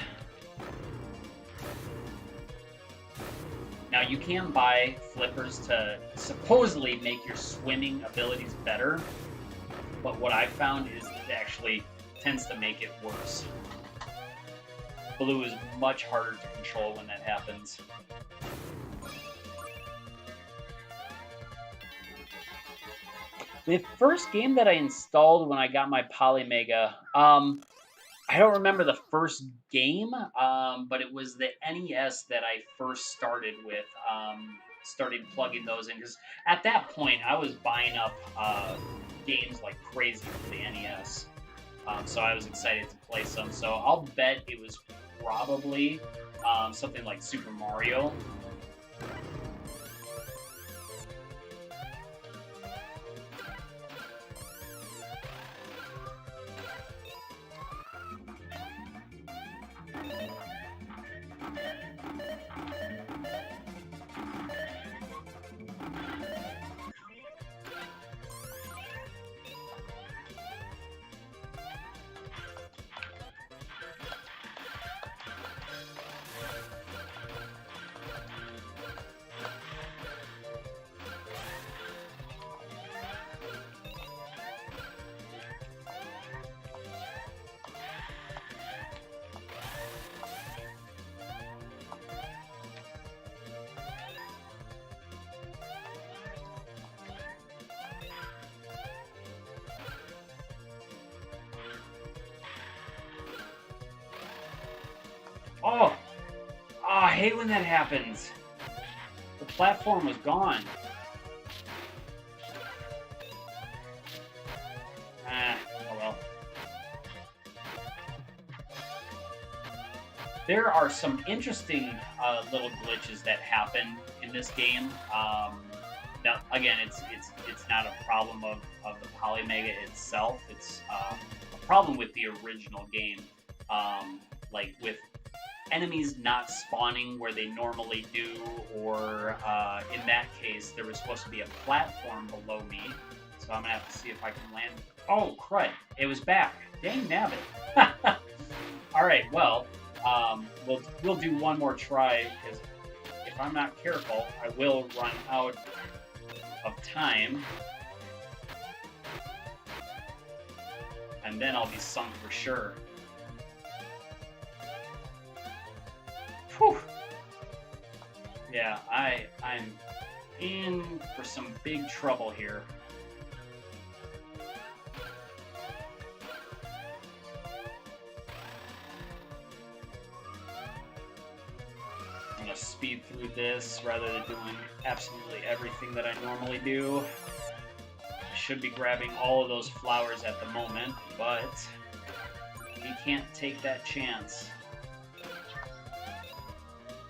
Now, you can buy flippers to supposedly make your swimming abilities better, but what I've found is it actually tends to make it worse. Blue is much harder to control when that happens. The first game that I installed when I got my Polymega, I don't remember the first game, but it was the NES that I first started with. Started plugging those in because at that point I was buying up games like crazy for the NES. So I was excited to play some. So I'll bet it was probably something like Super Mario. Oh, I hate when that happens. The platform was gone. Oh well. There are some interesting little glitches that happen in this game. Now, again, it's not a problem of the Polymega itself. It's a problem with the original game, like with enemies not spawning where they normally do, or in that case, there was supposed to be a platform below me, so I'm gonna have to see if I can land. Oh, crud! It was back. Dang nabbit. All right, well, we'll do one more try because if I'm not careful, I will run out of time, and then I'll be sunk for sure. Whew. Yeah, I'm in for some big trouble here. I'm gonna speed through this rather than doing absolutely everything that I normally do. I should be grabbing all of those flowers at the moment, but we can't take that chance.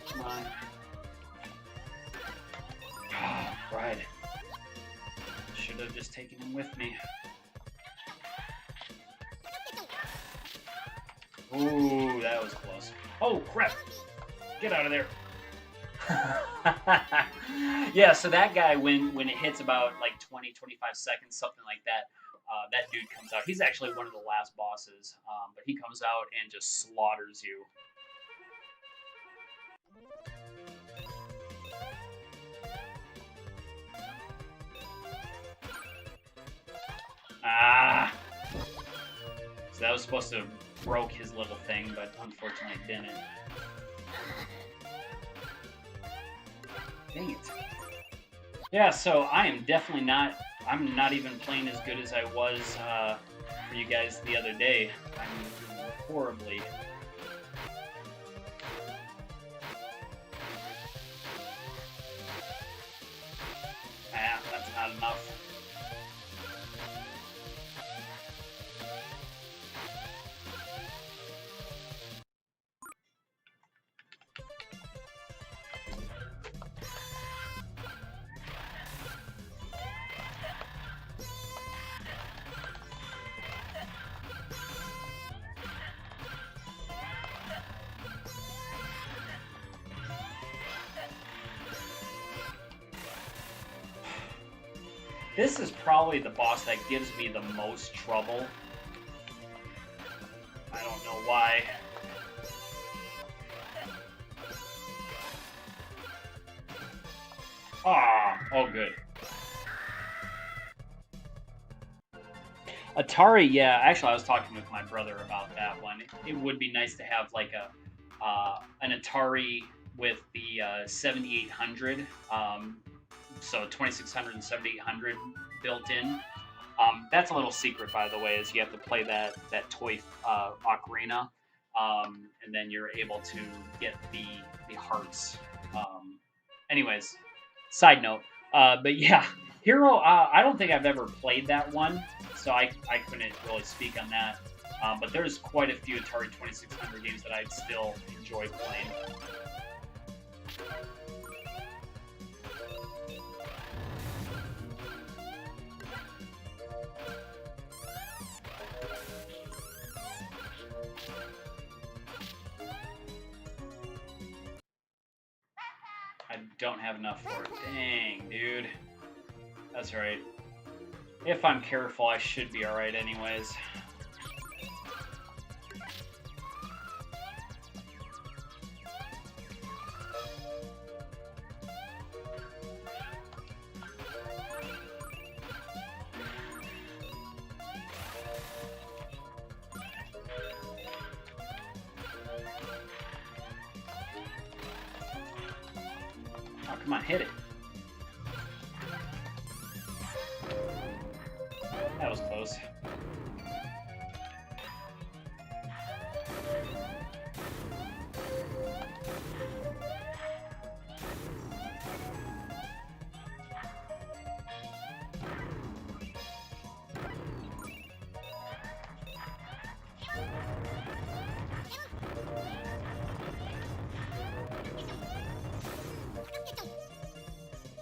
Come on. Oh, right. Should have just taken him with me. Ooh, that was close. Oh, crap. Get out of there. Yeah, so that guy, when it hits about like 20, 25 seconds, something like that, that dude comes out. He's actually one of the last bosses, but he comes out and just slaughters you. Ah! So that was supposed to have broke his little thing, but unfortunately it didn't. Dang it. Yeah, so I am definitely not... I'm not even playing as good as I was for you guys the other day. I'm doing horribly. Ah, that's not enough. This is probably the boss that gives me the most trouble. I don't know why. Ah, oh good. Atari, yeah. Actually, I was talking with my brother about that one. It would be nice to have like a an Atari with the 7800. So 2600 and 7800 built in. That's a little secret, by the way, is you have to play that toy ocarina, and then you're able to get the hearts. Anyways, side note. But yeah, Hero. I don't think I've ever played that one, so I couldn't really speak on that. But there's quite a few Atari 2600 games that I'd still enjoy playing. I don't have enough for it. Dang, dude. That's right. If I'm careful, I should be alright anyways. Oh, come on, hit it. That was close.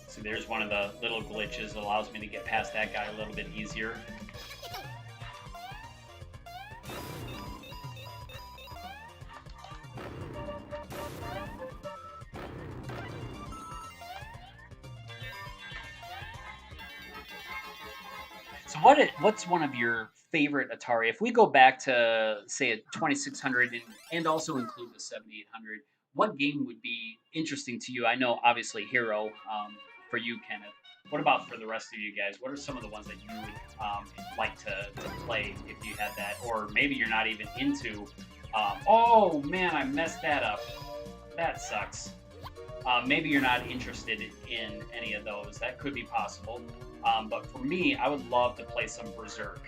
See, there's one of the little glitches that allows me to get past that guy a little bit easier. So what's one of your favorite Atari? If we go back to, say, a 2600 and also include the 7800, what game would be interesting to you? I know, obviously, Hero, for you, Kenneth. What about for the rest of you guys? What are some of the ones that you would like to play if you had that? Or maybe you're not even into... oh, man, I messed that up. That sucks. Maybe you're not interested in any of those. That could be possible. But for me, I would love to play some Berserk.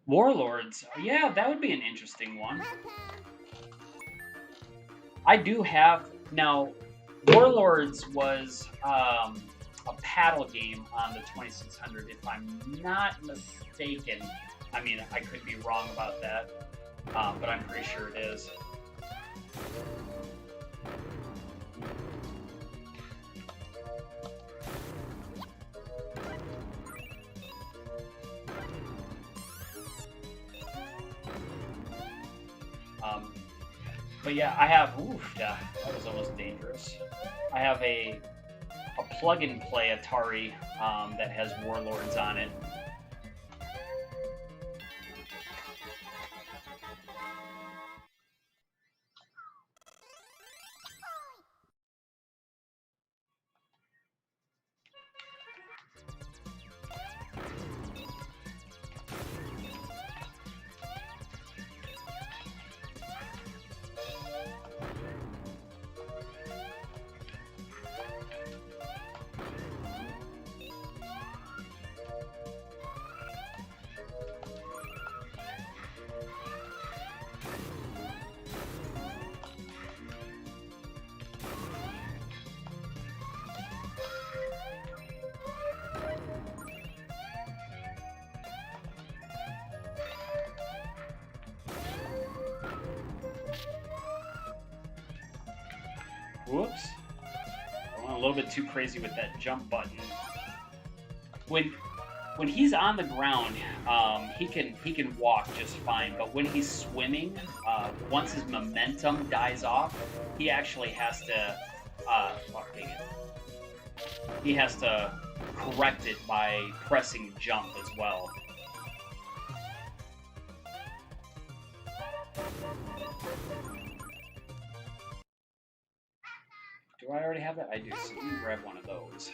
Warlords. Yeah, that would be an interesting one. I do have now. Warlords was a paddle game on the 2600, if I'm not mistaken. I mean, I could be wrong about that, but I'm pretty sure it is. But yeah, I have. Oof, yeah, that was almost dangerous. I have a plug-and-play Atari that has Warlords on it. Whoops. I went a little bit too crazy with that jump button. When he's on the ground, he can walk just fine. But when he's swimming, once his momentum dies off, he actually has to he has to correct it by pressing jump as well. Do I already have that? I do. So let me grab one of those.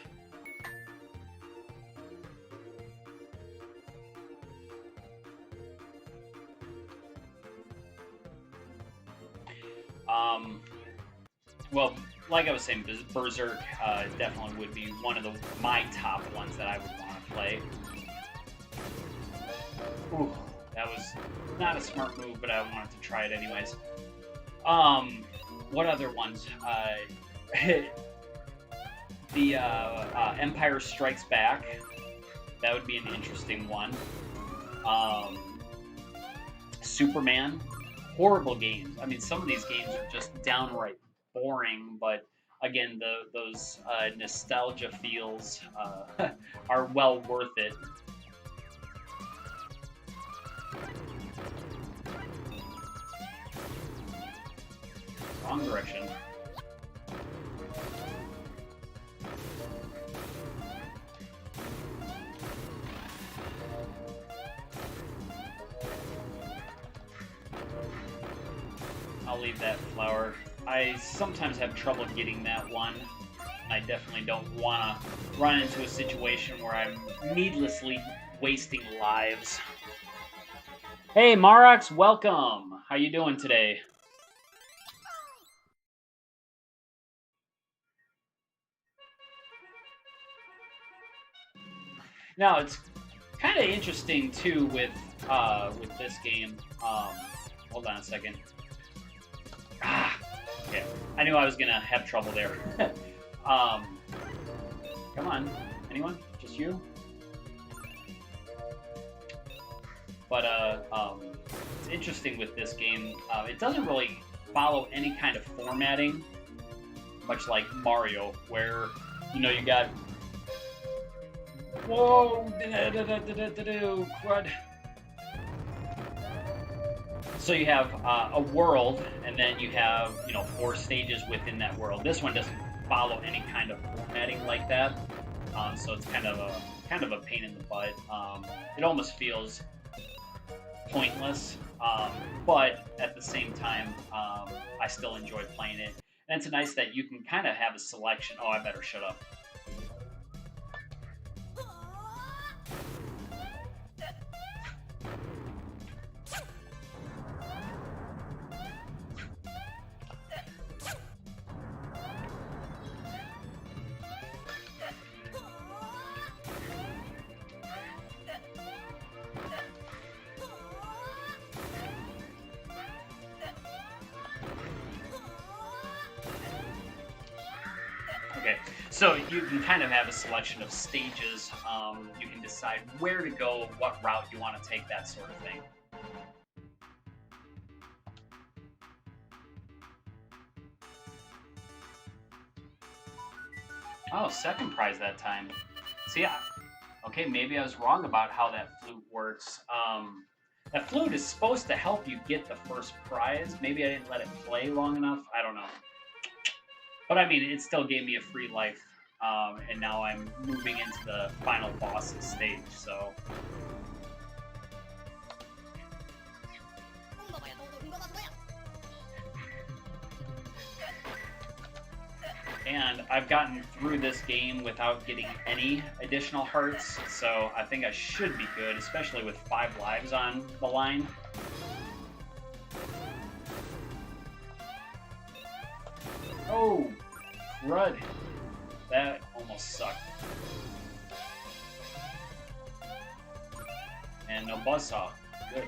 Well, like I was saying, Berserk definitely would be one of my top ones that I would want to play. Ooh, that was not a smart move, but I wanted to try it anyways. What other ones? The Empire Strikes Back. That would be an interesting one. Superman. Horrible games. I mean, some of these games are just downright boring, but again, those nostalgia feels are well worth it. Wrong direction. I'll leave that flower. I sometimes have trouble getting that one. I definitely don't want to run into a situation where I'm needlessly wasting lives. Hey, Marox, welcome. How you doing today? Now, it's kind of interesting, too, with this game. Hold on a second. Okay. I knew I was going to have trouble there. Come on. Anyone? Just you? But it's interesting with this game. It doesn't really follow any kind of formatting, much like Mario, where, you know, you got... Whoa! Crud. So you have a world, and then you have, you know, 4 stages within that world. This one doesn't follow any kind of formatting like that, so it's kind of a pain in the butt. It almost feels pointless, but at the same time, I still enjoy playing it. And it's nice that you can kind of have a selection. Oh, I better shut up. So you can kind of have a selection of stages. You can decide where to go, what route you want to take, that sort of thing. Oh, second prize that time. See, okay, maybe I was wrong about how that flute works. That flute is supposed to help you get the first prize. Maybe I didn't let it play long enough. I don't know. But I mean, it still gave me a free life. And now I'm moving into the final boss stage, so... And I've gotten through this game without getting any additional hearts, so I think I should be good, especially with 5 lives on the line. Oh, crud. That almost sucked. And no buzzsaw. Good.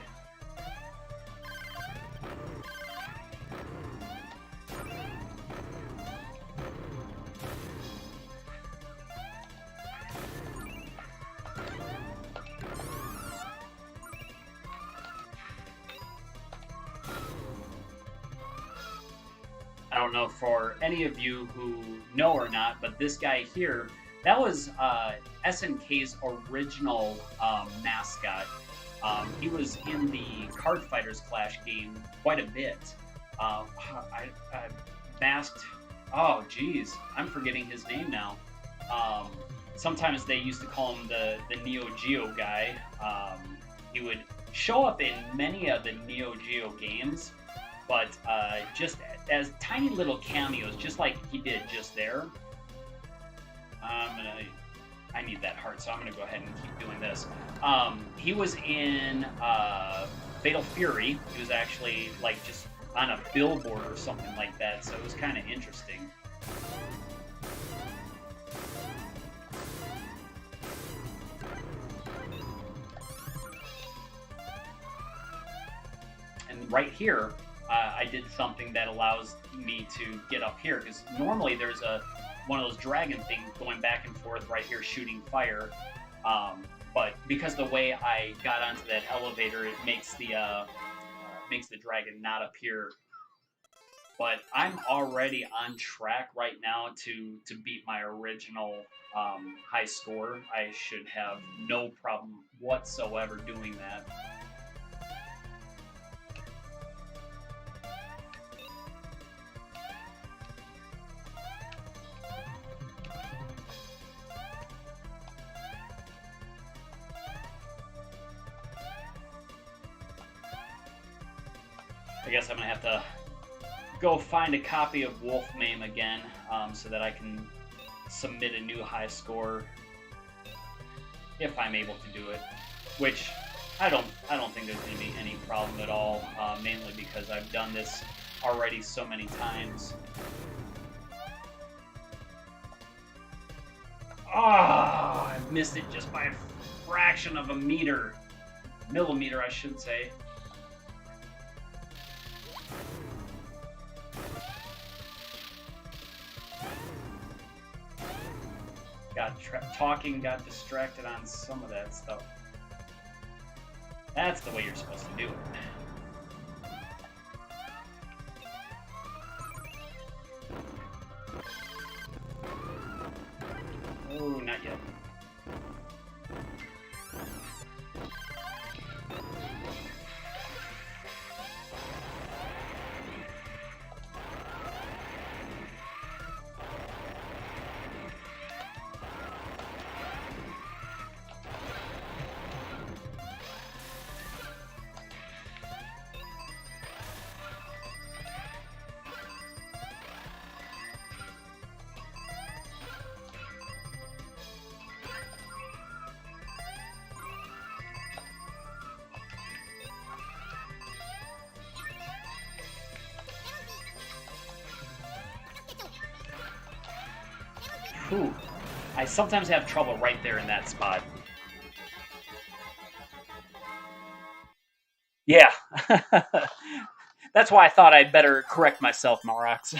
I don't know for any of you who know or not, but this guy here, that was SNK's original mascot. He was in the Card Fighters Clash game quite a bit. I masked. Oh, geez, I'm forgetting his name now. Sometimes they used to call him the Neo Geo guy. He would show up in many of the Neo Geo games, but just as tiny little cameos, just like he did just there. I need that heart, so I'm gonna go ahead and keep doing this. He was in Fatal Fury. He was actually like just on a billboard or something like that, so it was kind of interesting. And right here, I did something that allows me to get up here, because normally there's one of those dragon things going back and forth right here shooting fire, but because the way I got onto that elevator, it makes the dragon not appear. But I'm already on track right now to beat my original high score. I should have no problem whatsoever doing that. I guess I'm gonna have to go find a copy of Wolfmame again, so that I can submit a new high score if I'm able to do it. Which I don't think there's gonna be any problem at all, mainly because I've done this already so many times. Ah, I missed it just by a fraction of a millimeter, I should say. Got distracted on some of that stuff. That's the way you're supposed to do it. Oh, not yet. Whew. I sometimes have trouble right there in that spot. Yeah. That's why I thought I'd better correct myself, Marox.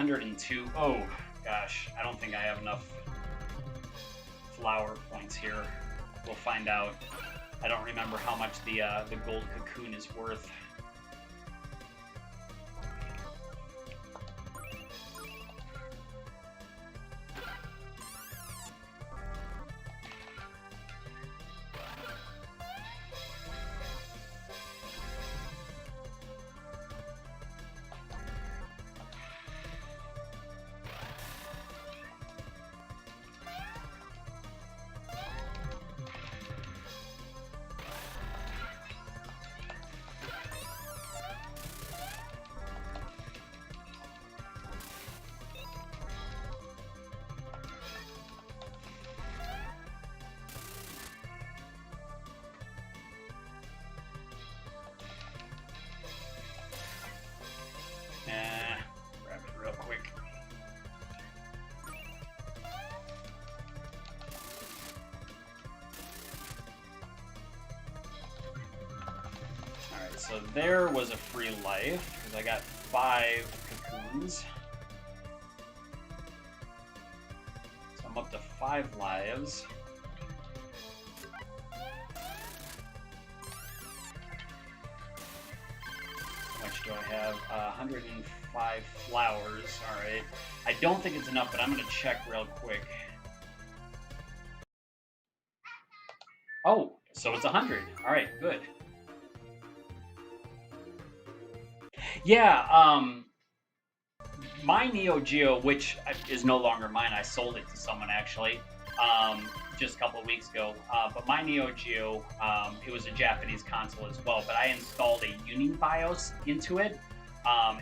102. Oh, gosh. I don't think I have enough flower points here. We'll find out. I don't remember how much the gold cocoon is worth. Grab it real quick. Alright, so there was a free life, because I got 5 cocoons. So I'm up to 5 lives. Do I have 105 flowers? Alright. I don't think it's enough, but I'm going to check real quick. Oh, so it's 100. Alright, good. Yeah, my Neo Geo, which is no longer mine, I sold it to someone actually, just a couple of weeks ago. But my Neo Geo, it was a Japanese console as well, but I installed a UniBIOS into it,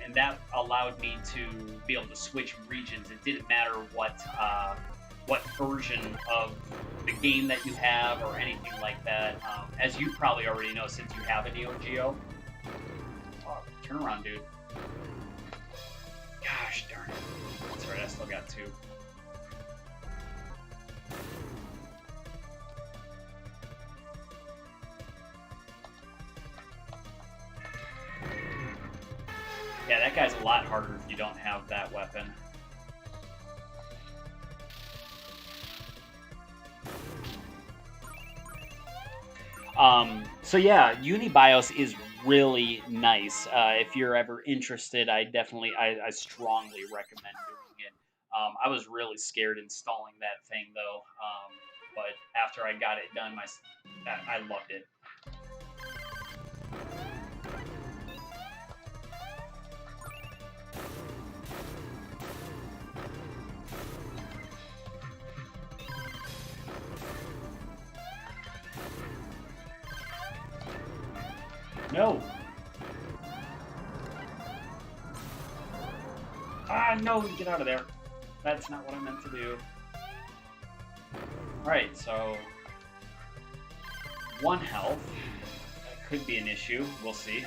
and that allowed me to be able to switch regions. It didn't matter what version of the game that you have or anything like that. As you probably already know, since you have a Neo Geo. Oh, turn around, dude. Gosh darn it. That's right, I still got 2. Yeah, that guy's a lot harder if you don't have that weapon. So yeah, UniBIOS is really nice. If you're ever interested, I strongly recommend doing it. I was really scared installing that thing though, but after I got it done, I loved it. No! Ah, no! Get out of there. That's not what I meant to do. Alright, so 1 health. That could be an issue. We'll see.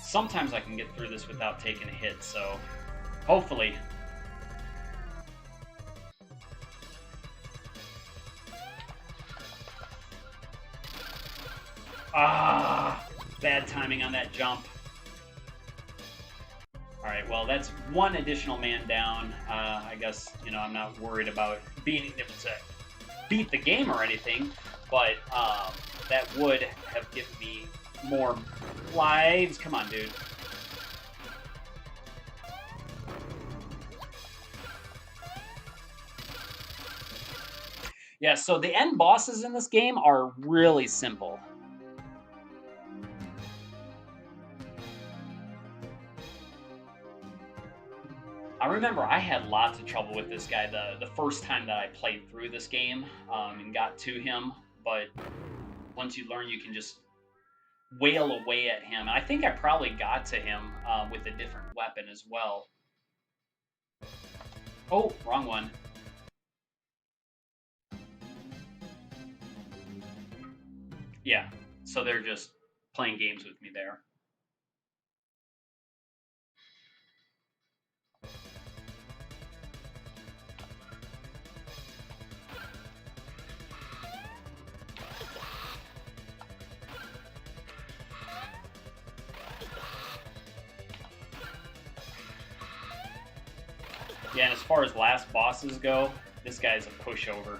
Sometimes I can get through this without taking a hit, so hopefully. Ah, bad timing on that jump. Alright, well, that's 1 additional man down. I guess, I'm not worried about being able to beat the game or anything, but that would have given me more lives. Come on, dude. Yeah, so the end bosses in this game are really simple. I remember I had lots of trouble with this guy the first time that I played through this game and got to him, but once you learn, you can just wail away at him. And I think I probably got to him with a different weapon as well. Oh, wrong one. Yeah, so they're just playing games with me there. Yeah, and as far as last bosses go, this guy's a pushover.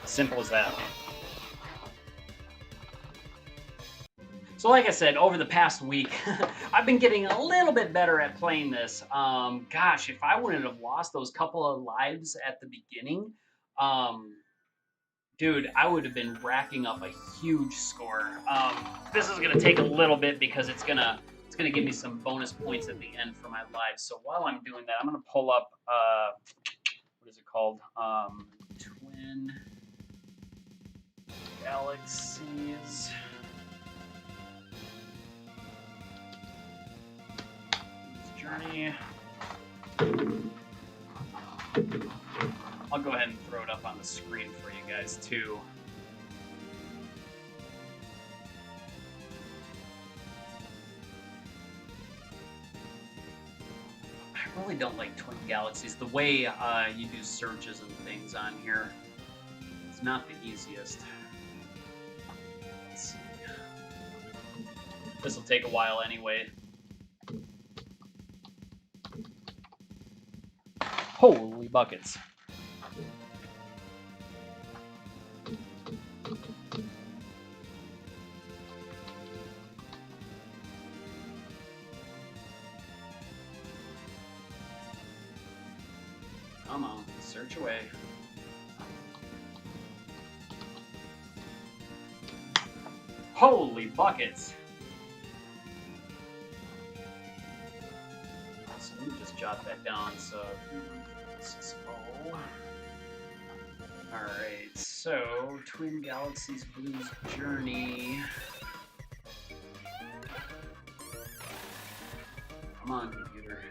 Simple as that. So like I said, over the past week, I've been getting a little bit better at playing this. Gosh, if I wouldn't have lost those couple of lives at the beginning, dude, I would have been racking up a huge score. This is gonna take a little bit because it's gonna give me some bonus points at the end for my lives. So while I'm doing that, I'm gonna pull up what is it called? Twin Galaxies. Journey. I'll go ahead and throw it up on the screen for you guys too. I really don't like Twin Galaxies. The way you do searches and things on here, it's not the easiest. Let's see. This will take a while anyway. Holy buckets. Come on, search away. Holy buckets! So let me just jot that down. So, alright, so Twin Galaxies Blues Journey. Come on, computer.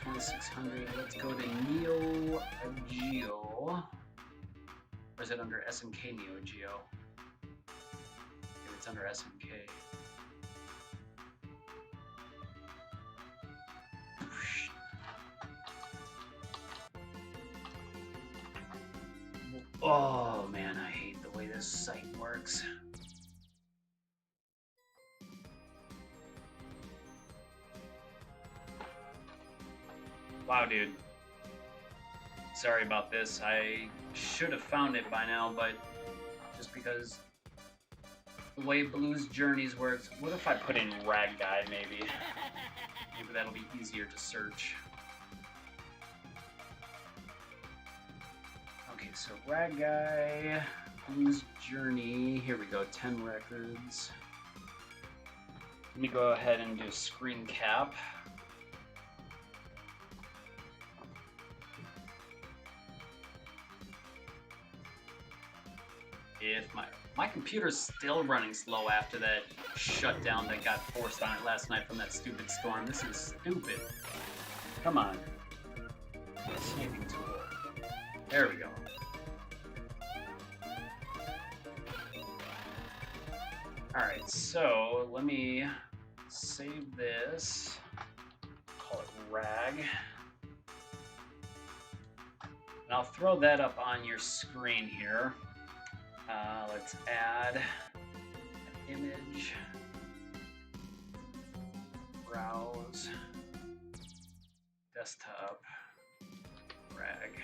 2600. Let's go to Neo Geo. Or is it under SMK Neo Geo? If it's under SMK. Oh man, I hate the way this site works. Wow, dude. Sorry about this. I should have found it by now, but just because the way Blues Journeys works, what if I put in Rag Guy maybe? Maybe that'll be easier to search. Okay, so Rag Guy, Blues Journey, here we go, 10 records. Let me go ahead and do a screen cap. If my computer's still running slow after that shutdown that got forced on it last night from that stupid storm. This is stupid. Come on. Sniping tool. There we go. Alright, so let me save this. Call it RAG. And I'll throw that up on your screen here. Let's add an image, browse, desktop, rag.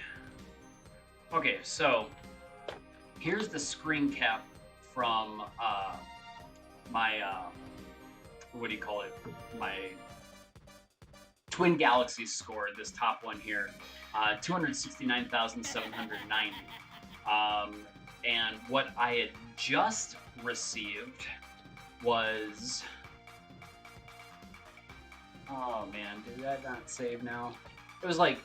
Okay, so here's the screen cap from my, what do you call it, my Twin Galaxies score, this top one here, 269,790. And what I had just received was, oh man, did that not save now? It was like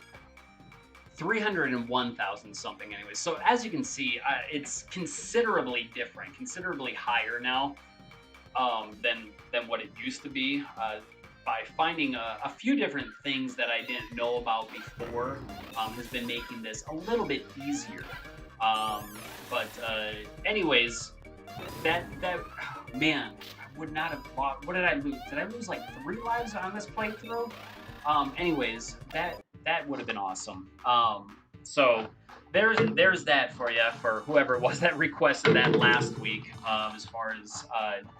301,000 something anyway. So as you can see, it's considerably different, considerably higher now than what it used to be. By finding a few different things that I didn't know about before has been making this a little bit easier. Anyways, that man, I would not have bought. What did I lose? Did I lose like 3 lives on this playthrough? Anyways, that would have been awesome. So there's that for you, for whoever it was that requested that last week. As far as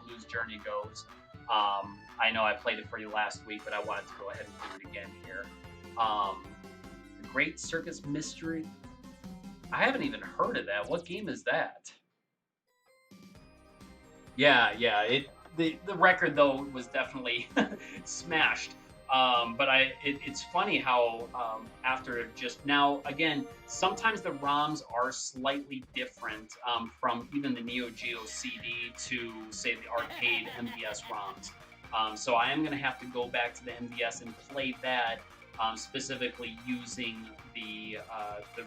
Blues Journey goes, I know I played it for you last week, but I wanted to go ahead and do it again here. The Great Circus Mystery. I haven't even heard of that. What game is that? Yeah, yeah. The record though was definitely smashed. But it's funny how after just now again, sometimes the ROMs are slightly different from even the Neo Geo CD to say the arcade MVS ROMs. So I am going to have to go back to the MVS and play that specifically using the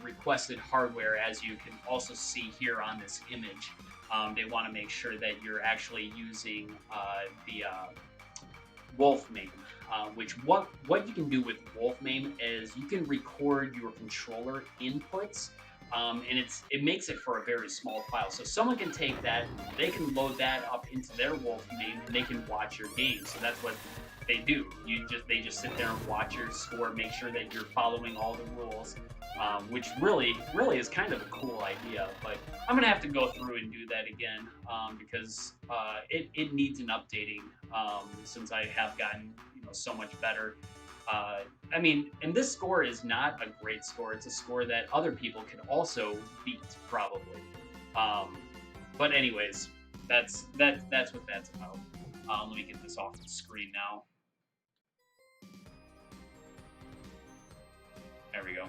requested hardware, as you can also see here on this image. They want to make sure that you're actually using the Wolfmane, which what you can do with Wolfmane is you can record your controller inputs, and it makes it for a very small file. So someone can take that, they can load that up into their Wolfmane, and they can watch your game. So that's what they do. They just sit there and watch your score, make sure that you're following all the rules, which really is kind of a cool idea. But I'm gonna have to go through and do that again because it needs an updating since I have gotten so much better. I mean, and this score is not a great score. It's a score that other people can also beat probably. But anyways, that's what that's about. Let me get this off the screen now. There we go.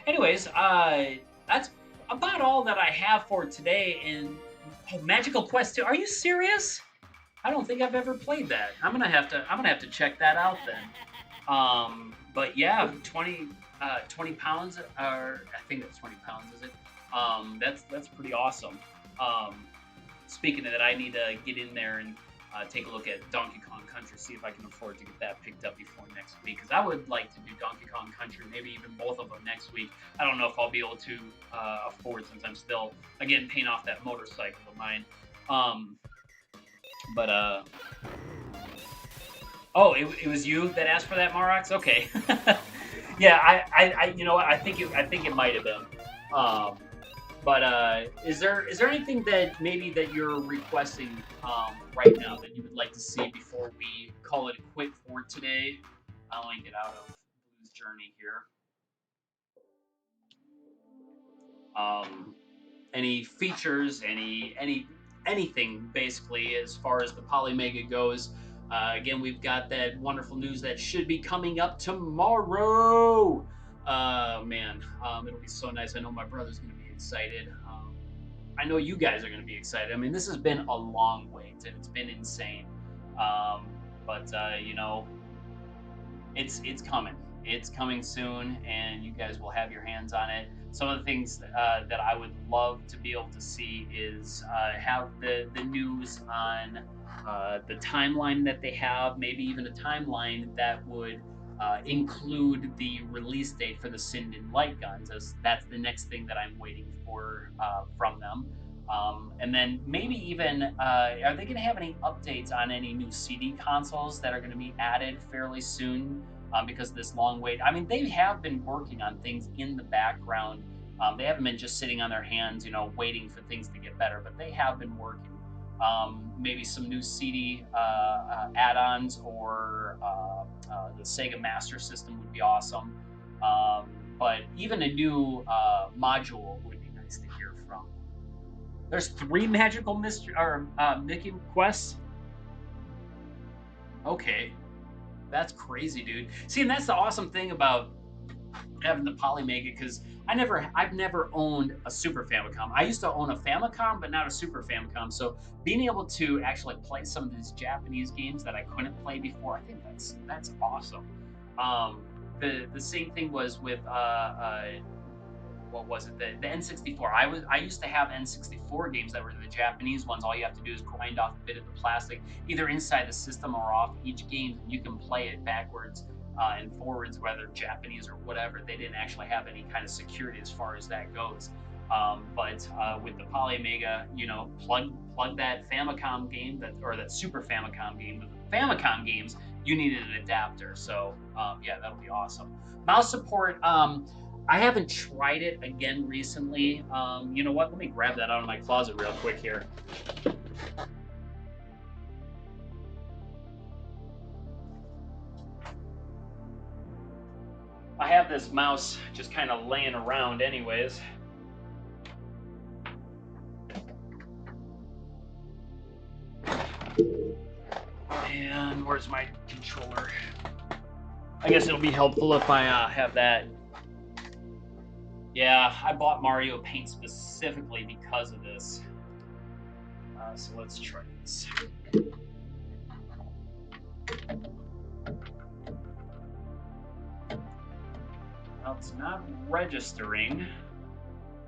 Anyways, that's about all that I have for today. And Magical Quest 2. Are you serious? I don't think I've ever played that. I'm gonna have to check that out then. But yeah, 20 pounds, or I think that's 20 pounds, is it? That's pretty awesome. Speaking of that, I need to get in there and take a look at Donkey Kong Country, see if I can afford to get that picked up before next week. Because I would like to do Donkey Kong Country, maybe even both of them next week. I don't know if I'll be able to afford, since I'm still, again, paying off that motorcycle of mine. Oh, it was you that asked for that, Marox? Okay. Yeah, I you know what? I think it might have been. But is there anything that maybe that you're requesting right now that you would like to see before we call it a quit for today? I want to get out of Blue's Journey here. Any features, anything basically as far as the Polymega goes. Again, we've got that wonderful news that should be coming up tomorrow. Man, it'll be so nice. I know my brother's going to be excited. I know you guys are going to be excited. I mean, this has been a long wait, and it's been insane. But it's coming. It's coming soon, and you guys will have your hands on it. Some of the things that I would love to be able to see is have the news on the timeline that they have, maybe even a timeline that would include the release date for the Sinden light guns, as that's the next thing that I'm waiting for from them. And then maybe even, are they going to have any updates on any new CD consoles that are going to be added fairly soon? Because of this long wait. I mean, they have been working on things in the background. They haven't been just sitting on their hands, waiting for things to get better, but they have been working. Maybe some new CD add-ons, or the Sega Master System would be awesome. But even a new module would be nice to hear from. There's 3 magical mystery or Mickey quests. Okay. That's crazy, dude. See, and that's the awesome thing about having the Polymega, because I've never owned a Super Famicom. I used to own a Famicom, but not a Super Famicom. So being able to actually play some of these Japanese games that I couldn't play before, I think that's awesome. The same thing was with what was it? The N64. I used to have N64 games that were the Japanese ones. All you have to do is grind off a bit of the plastic, either inside the system or off each game, and you can play it backwards and forwards, whether Japanese or whatever. They didn't actually have any kind of security as far as that goes. But with the Polymega, plug that Famicom game, or that Super Famicom game with the Famicom games, you needed an adapter. So yeah, that'll be awesome. Mouse support. I haven't tried it again recently. You know what? Let me grab that out of my closet real quick here. I have this mouse just kind of laying around anyways. And where's my controller? I guess it'll be helpful if I have that. Yeah, I bought Mario Paint specifically because of this. So let's try this. Well, it's not registering,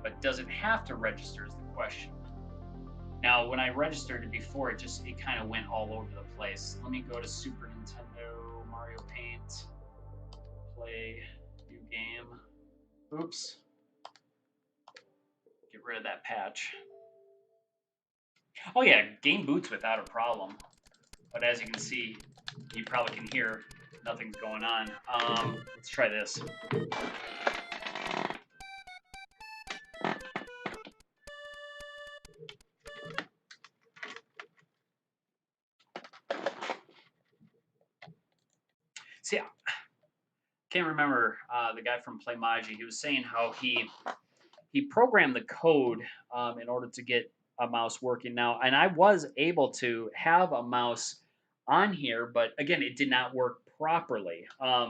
but does it have to register is the question. Now, when I registered it before, it kind of went all over the place. Let me go to Super Nintendo, Mario Paint, play, new game. Oops. Get rid of that patch. Oh yeah, game boots without a problem. But as you can see, you probably can hear nothing's going on. Let's try this. See, I can't remember the guy from Polymega. He was saying how he programmed the code in order to get a mouse working now, and I was able to have a mouse on here, but again, it did not work properly. Let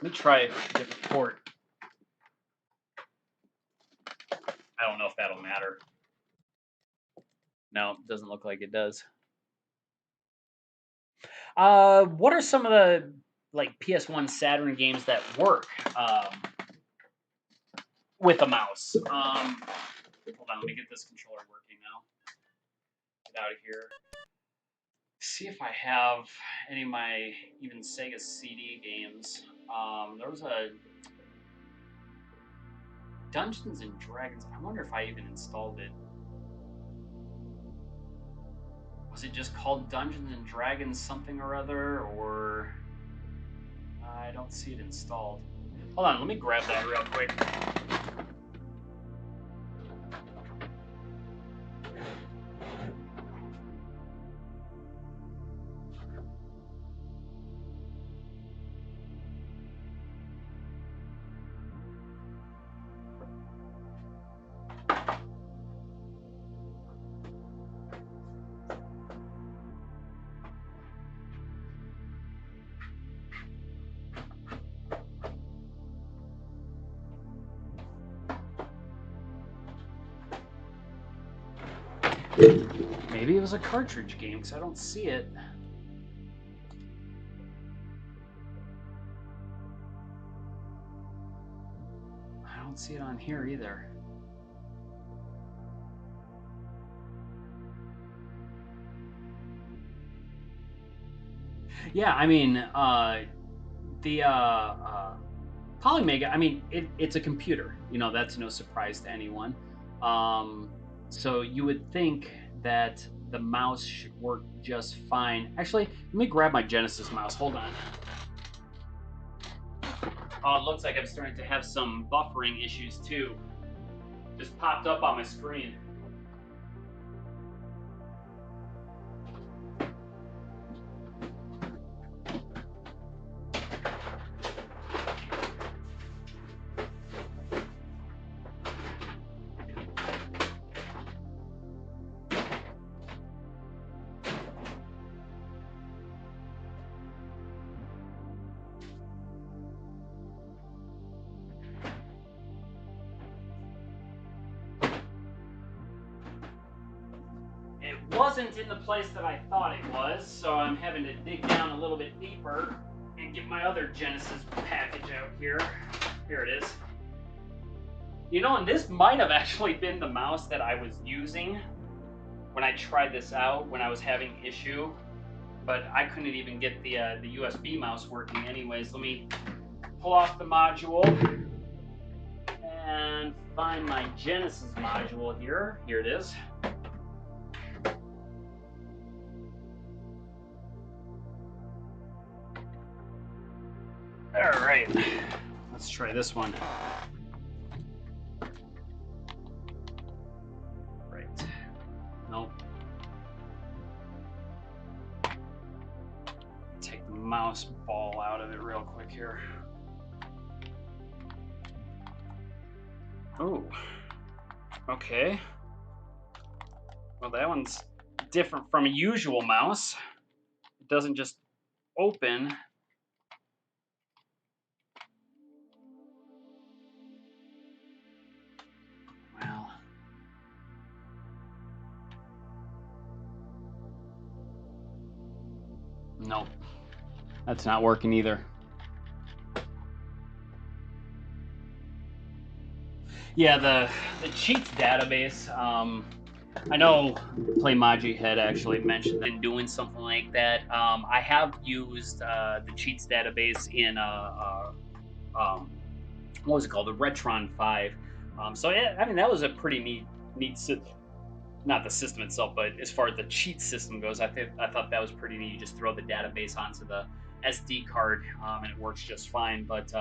me try a different port. I don't know if that'll matter. No, it doesn't look like it does. What are some of the like PS1 Saturn games that work with a mouse? Hold on, let me get this controller working now. Get out of here. See if I have any of my even Sega CD games. There was a Dungeons and Dragons. I wonder if I even installed it. Was it just called Dungeons and Dragons something or other, or I don't see it installed. Hold on, let me grab that real quick. Maybe it was a cartridge game because I don't see it. I don't see it on here either. Yeah, I mean, the Polymega, I mean, it's a computer. You know, that's no surprise to anyone. So you would think that the mouse should work just fine. Actually, let me grab my Genesis mouse. Hold on. Oh, it looks like I'm starting to have some buffering issues too. Just popped up on my screen. Wasn't in the place that I thought it was, so I'm having to dig down a little bit deeper and get my other Genesis package out here. Here it is. You know, and this might have actually been the mouse that I was using when I tried this out when I was having issue, but I couldn't even get the USB mouse working anyways. Let me pull off the module and find my Genesis module here. Here it is. try this one. Right. Nope. Take the mouse ball out of it real quick here. Oh. Okay. Well, that one's different from a usual mouse. It doesn't just open. Well. Nope. That's not working either. Yeah, the cheats database. I know Playmaji had actually mentioned that in doing something like that. I have used the cheats database in what was it called, the Retron 5. So yeah, I mean that was a pretty neat not the system itself, but as far as the cheat system goes, I thought that was pretty neat. You just throw the database onto the SD card, and it works just fine. But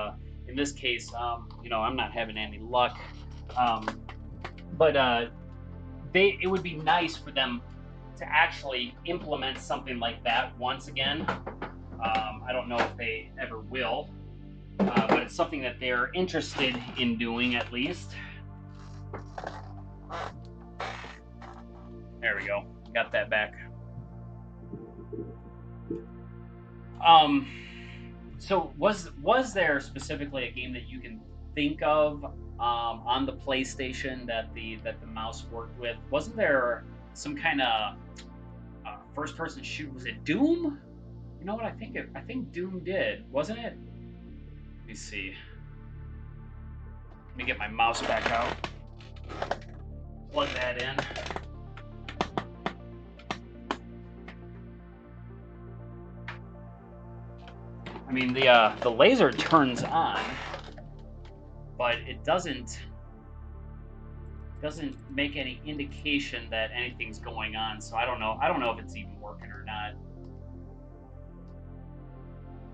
in this case, you know, I'm not having any luck. But it would be nice for them to actually implement something like that once again. I don't know if they ever will, but it's something that they're interested in doing at least. There we go. Got that back. So was there specifically a game that you can think of on the PlayStation that the mouse worked with? Wasn't there some kind of first person shoot? Was it Doom? You know what? I think Doom did, wasn't it? Let me see. Let me get my mouse back out. Plug that in. I mean the laser turns on, but it doesn't make any indication that anything's going on. So I don't know if it's even working or not.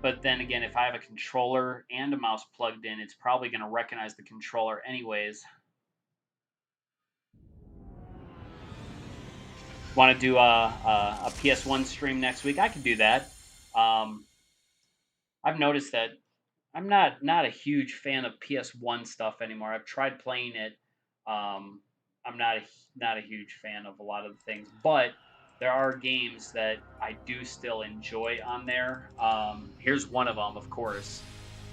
But then again, if I have a controller and a mouse plugged in, it's probably going to recognize the controller anyways. Want to do a PS1 stream next week? I could do that. I've noticed that I'm not a huge fan of PS1 stuff anymore. I've tried playing it. I'm not a huge fan of a lot of the things, but there are games that I do still enjoy on there. Here's one of them, of course.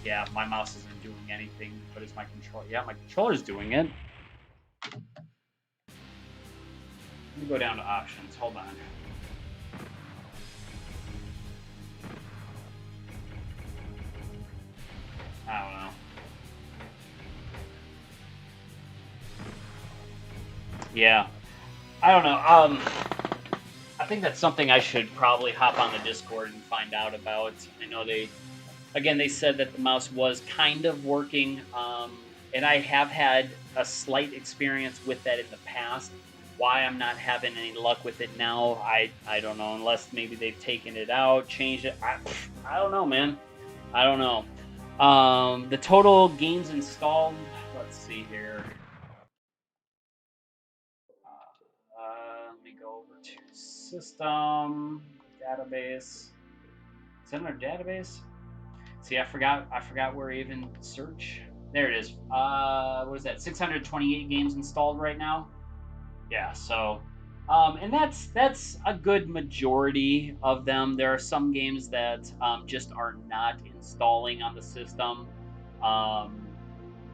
Yeah, my mouse isn't doing anything, but it's my controller. Yeah, my controller's doing it. Let me go down to options. Hold on. I don't know. Yeah, I don't know. I think that's something I should probably hop on the Discord and find out about. I know they said that the mouse was kind of working, and I have had a slight experience with that in the past. Why I'm not having any luck with it now, I don't know. Unless maybe they've taken it out, changed it. I don't know, man. I don't know. The total games installed. Let's see here. Let me go over to system database. Is that in our database? See, I forgot where I even search. There it is. What is that? 628 games installed right now. Yeah. So, and that's a good majority of them. There are some games that just are not installing on the system,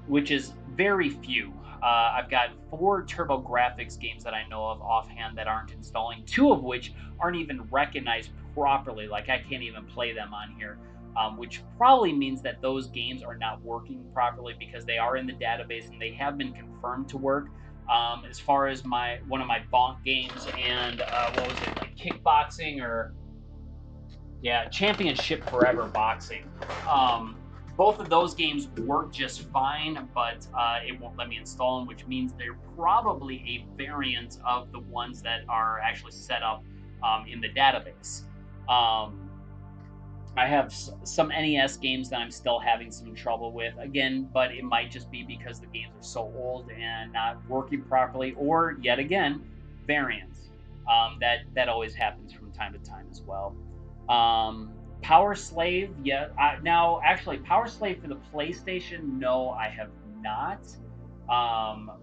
which is very few. I've got 4 TurboGrafx games that I know of offhand that aren't installing, 2 of which aren't even recognized properly. Like I can't even play them on here, which probably means that those games are not working properly because they are in the database and they have been confirmed to work. As far as one of my bonk games and what was it, like kickboxing or Championship Forever Boxing. Both of those games work just fine, but it won't let me install them, which means they're probably a variant of the ones that are actually set up in the database. I have some NES games that I'm still having some trouble with again, but it might just be because the games are so old and not working properly, or yet again, variants. That always happens from time to time as well. Um, Power Slave, yeah. Now, actually, Power Slave for the PlayStation, no, I have not.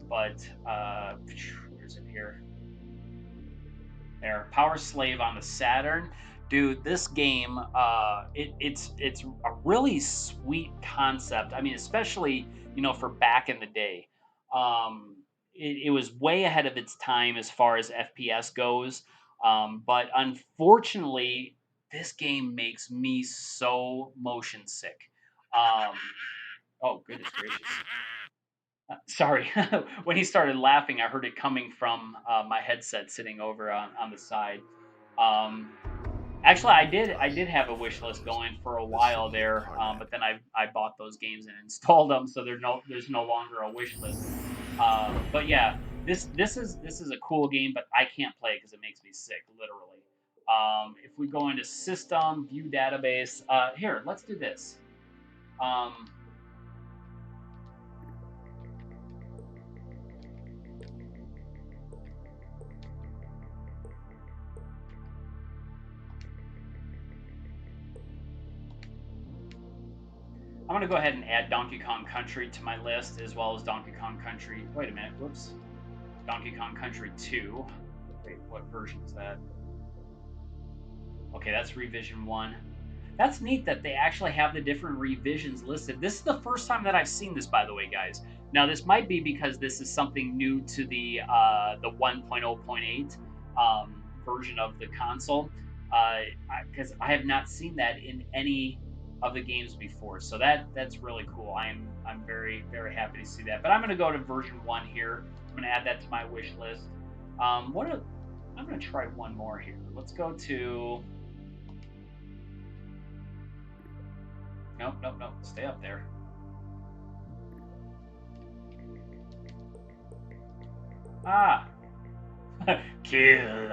But where's it here? There, Power Slave on the Saturn. Dude, this game, it's a really sweet concept. I mean, especially for back in the day, it was way ahead of its time as far as FPS goes. But unfortunately, this game makes me so motion sick. Um, oh goodness gracious! Sorry, when he started laughing, I heard it coming from my headset sitting over on the side. Um, Actually, I did have a wish list going for a while there, but then I bought those games and installed them, so there's no longer a wish list. But yeah, this is a cool game, but I can't play it because it makes me sick, literally. If we go into system view database, here, let's do this. Um, I'm gonna go ahead and add Donkey Kong Country to my list, as well as Donkey Kong Country. Wait a minute, whoops. Donkey Kong Country 2. Wait, what version is that? Okay, that's revision 1. That's neat that they actually have the different revisions listed. This is the first time that I've seen this, by the way, guys. Now, this might be because this is something new to the 1.0.8 version of the console, because I have not seen that in any of the games before. So that's really cool. I'm very very happy to see that. But I'm going to go to version 1 here. I'm going to add that to my wish list. I'm going to try one more here. Let's go to. Nope, nope, nope. Stay up there. Ah! Kill.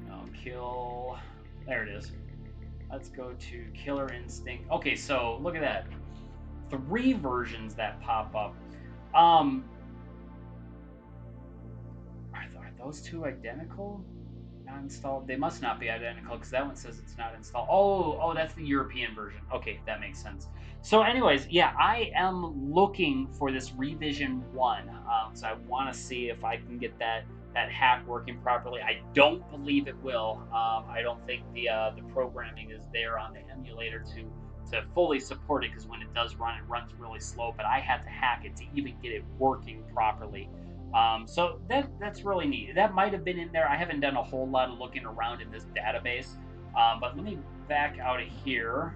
No, kill. There it is. Let's go to Killer Instinct. Okay, so look at that. 3 versions that pop up. Are those two identical? Not installed. They must not be identical because that one says it's not installed. Oh, that's the European version. Okay, that makes sense. So, anyways, yeah, I am looking for this revision 1. So I want to see if I can get that hack working properly. I don't believe it will. I don't think the programming is there on the emulator to fully support it, because when it does run, it runs really slow. But I had to hack it to even get it working properly. So that's really neat. That might have been in there. I haven't done a whole lot of looking around in this database, but let me back out of here.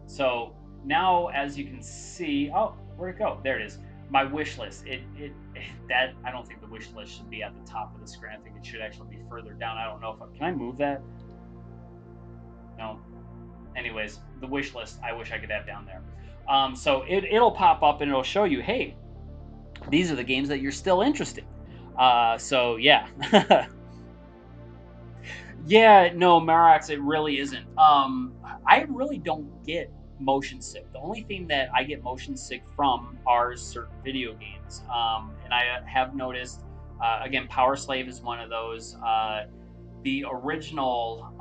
So now, as you can see, oh, where'd it go? There it is. My wish list. That I don't think the wish list should be at the top of the screen. I think it should actually be further down. I don't know if can I move that? No. Anyways, the wish list. I wish I could have down there. So it'll pop up and it'll show you, hey, these are the games that you're still interested. So yeah. Yeah, no, Marax, it really isn't. I really don't get motion sick. The only thing that I get motion sick from are certain video games. And I have noticed, again, Power Slave is one of those. The original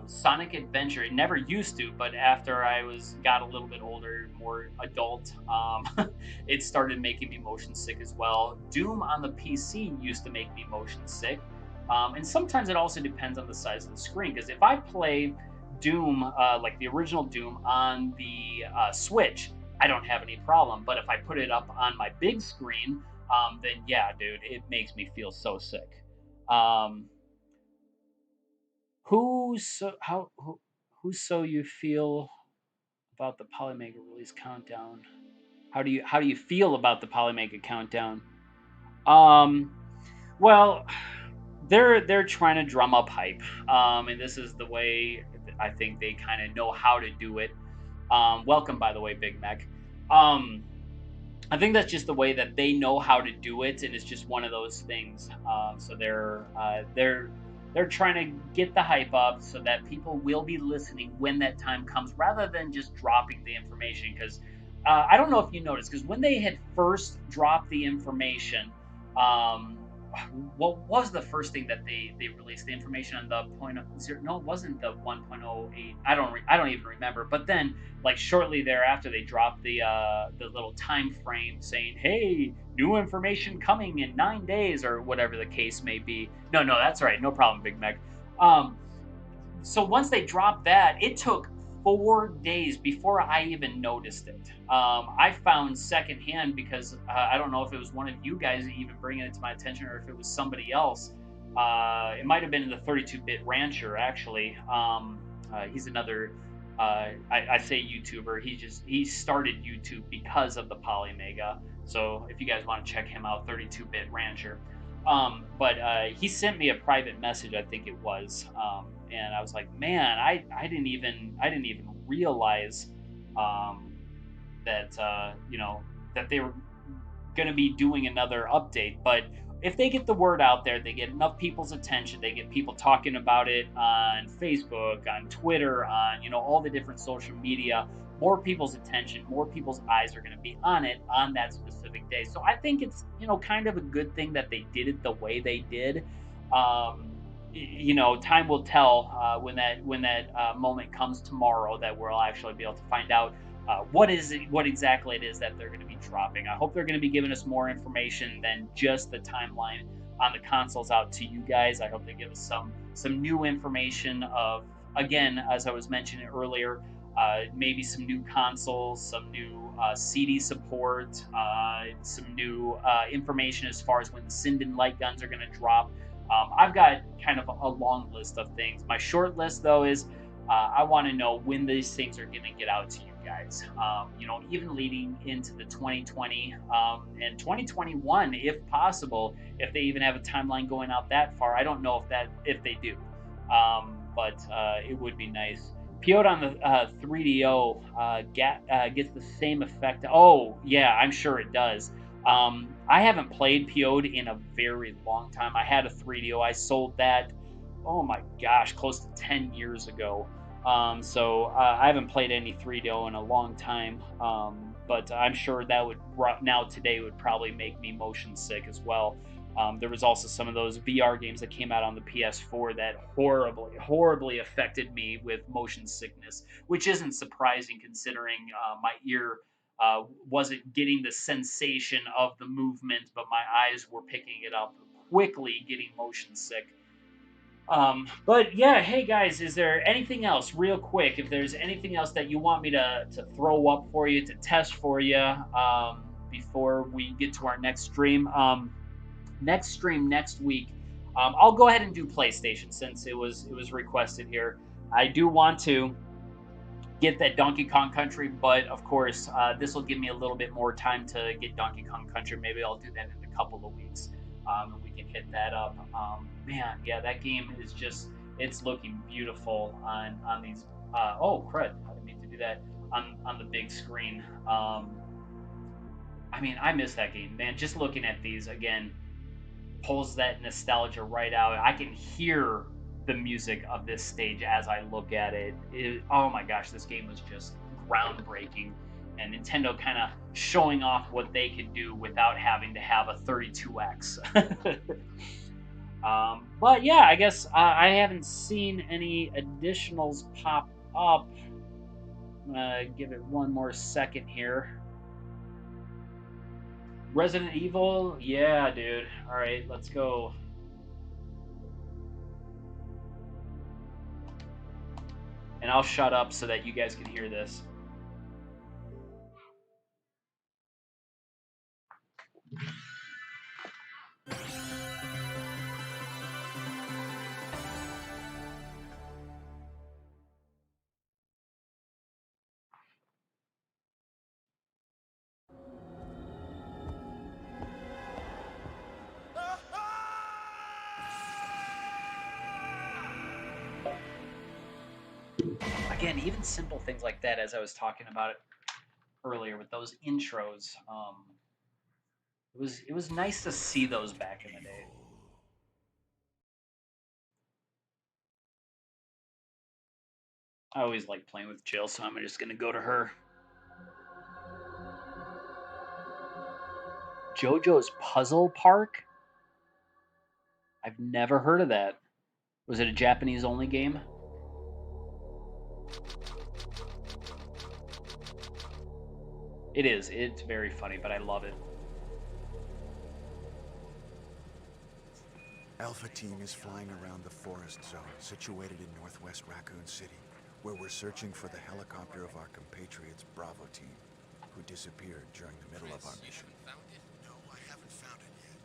Sonic Adventure, it never used to, but after I got a little bit older, more adult, it started making me motion sick as well. Doom on the PC used to make me motion sick. And sometimes it also depends on the size of the screen, because if I play Doom, like the original Doom, on the Switch, I don't have any problem. But if I put it up on my big screen, then yeah, dude, it makes me feel so sick. Um, who so you feel about the Polymega release countdown? How do you feel about the Polymega countdown? Um, well, they're trying to drum up hype, and this is the way I think they kind of know how to do it. Welcome, by the way, Big Mac. Um, I think that's just the way that they know how to do it, and it's just one of those things. So they're they're trying to get the hype up so that people will be listening when that time comes, rather than just dropping the information. Because I don't know if you noticed, because when they had first dropped the information, um, what was the first thing that they released? The information on the point zero? No, it wasn't the 1.08. I don't even remember. But then, like shortly thereafter, they dropped the little time frame saying, "Hey, new information coming in 9 days," or whatever the case may be. No, no, that's right. No problem, Big Meg. Um, so once they dropped that, it took 4 days before I even noticed it. I found secondhand because I don't know if it was one of you guys even bringing it to my attention or if it was somebody else. It might have been the 32-bit rancher actually. He's another. I say YouTuber. He started YouTube because of the Polymega. So if you guys want to check him out, 32-bit rancher. But he sent me a private message, I think it was, and I was like, man, I didn't even realize um, that that they were going to be doing another update. But if they get the word out there, they get enough people's attention, they get people talking about it on Facebook, on Twitter, on all the different social media, more people's attention, more people's eyes are going to be on it on that specific day. So I think it's kind of a good thing that they did it the way they did. Um, time will tell when that moment comes tomorrow that we'll actually be able to find out what exactly it is that they're going to be dropping. I hope they're going to be giving us more information than just the timeline on the consoles out to you guys. I hope they give us some new information of, again, as I was mentioning earlier, maybe some new consoles, some new CD support, some new information as far as when the Sinden light guns are going to drop. I've got kind of a long list of things. My short list, though, is I want to know when these things are going to get out to you guys. Even leading into the 2020 and 2021, if possible, if they even have a timeline going out that far. I don't know if they do, but it would be nice. Pioed on the 3DO gets the same effect. Oh yeah, I'm sure it does. I haven't played Pioed in a very long time. I had a 3DO. I sold that. Oh my gosh, close to 10 years ago. So I haven't played any 3DO in a long time, but I'm sure that would now today would probably make me motion sick as well. There was also some of those VR games that came out on the PS4 that horribly affected me with motion sickness, which isn't surprising considering my ear wasn't getting the sensation of the movement, but my eyes were picking it up quickly, getting motion sick. But yeah, hey guys, is there anything else, real quick? If there's anything else that you want me to throw up for you, to test for you, before we get to our next stream, next stream next week, I'll go ahead and do PlayStation since it was requested here. I do want to get that Donkey Kong Country, but of course, this will give me a little bit more time to get Donkey Kong Country. Maybe I'll do that in a couple of weeks, and we can hit that up. Man, yeah, that game is it's looking beautiful on these. Oh, crud! I didn't mean to do that on the big screen. I mean, I miss that game, man. Just looking at these again pulls that nostalgia right out. I can hear the music of this stage as I look at it. Oh my gosh, this game was just groundbreaking. And Nintendo kind of showing off what they can do without having to have a 32X. But yeah, I guess I haven't seen any additionals pop up. I'm gonna give it one more second here. Resident Evil, yeah, dude. All right, let's go. And I'll shut up so that you guys can hear this. Again, even simple things like that, as I was talking about it earlier with those intros, it was nice to see those back in the day. I always like playing with Jill, so I'm just gonna go to her. JoJo's Puzzle Park? I've never heard of that. Was it a Japanese only game? It is. It's very funny, but I love it. Alpha Team is flying around the forest zone situated in northwest Raccoon City, where we're searching for the helicopter of our compatriots Bravo Team, who disappeared during the middle of our mission. No, I haven't found it yet.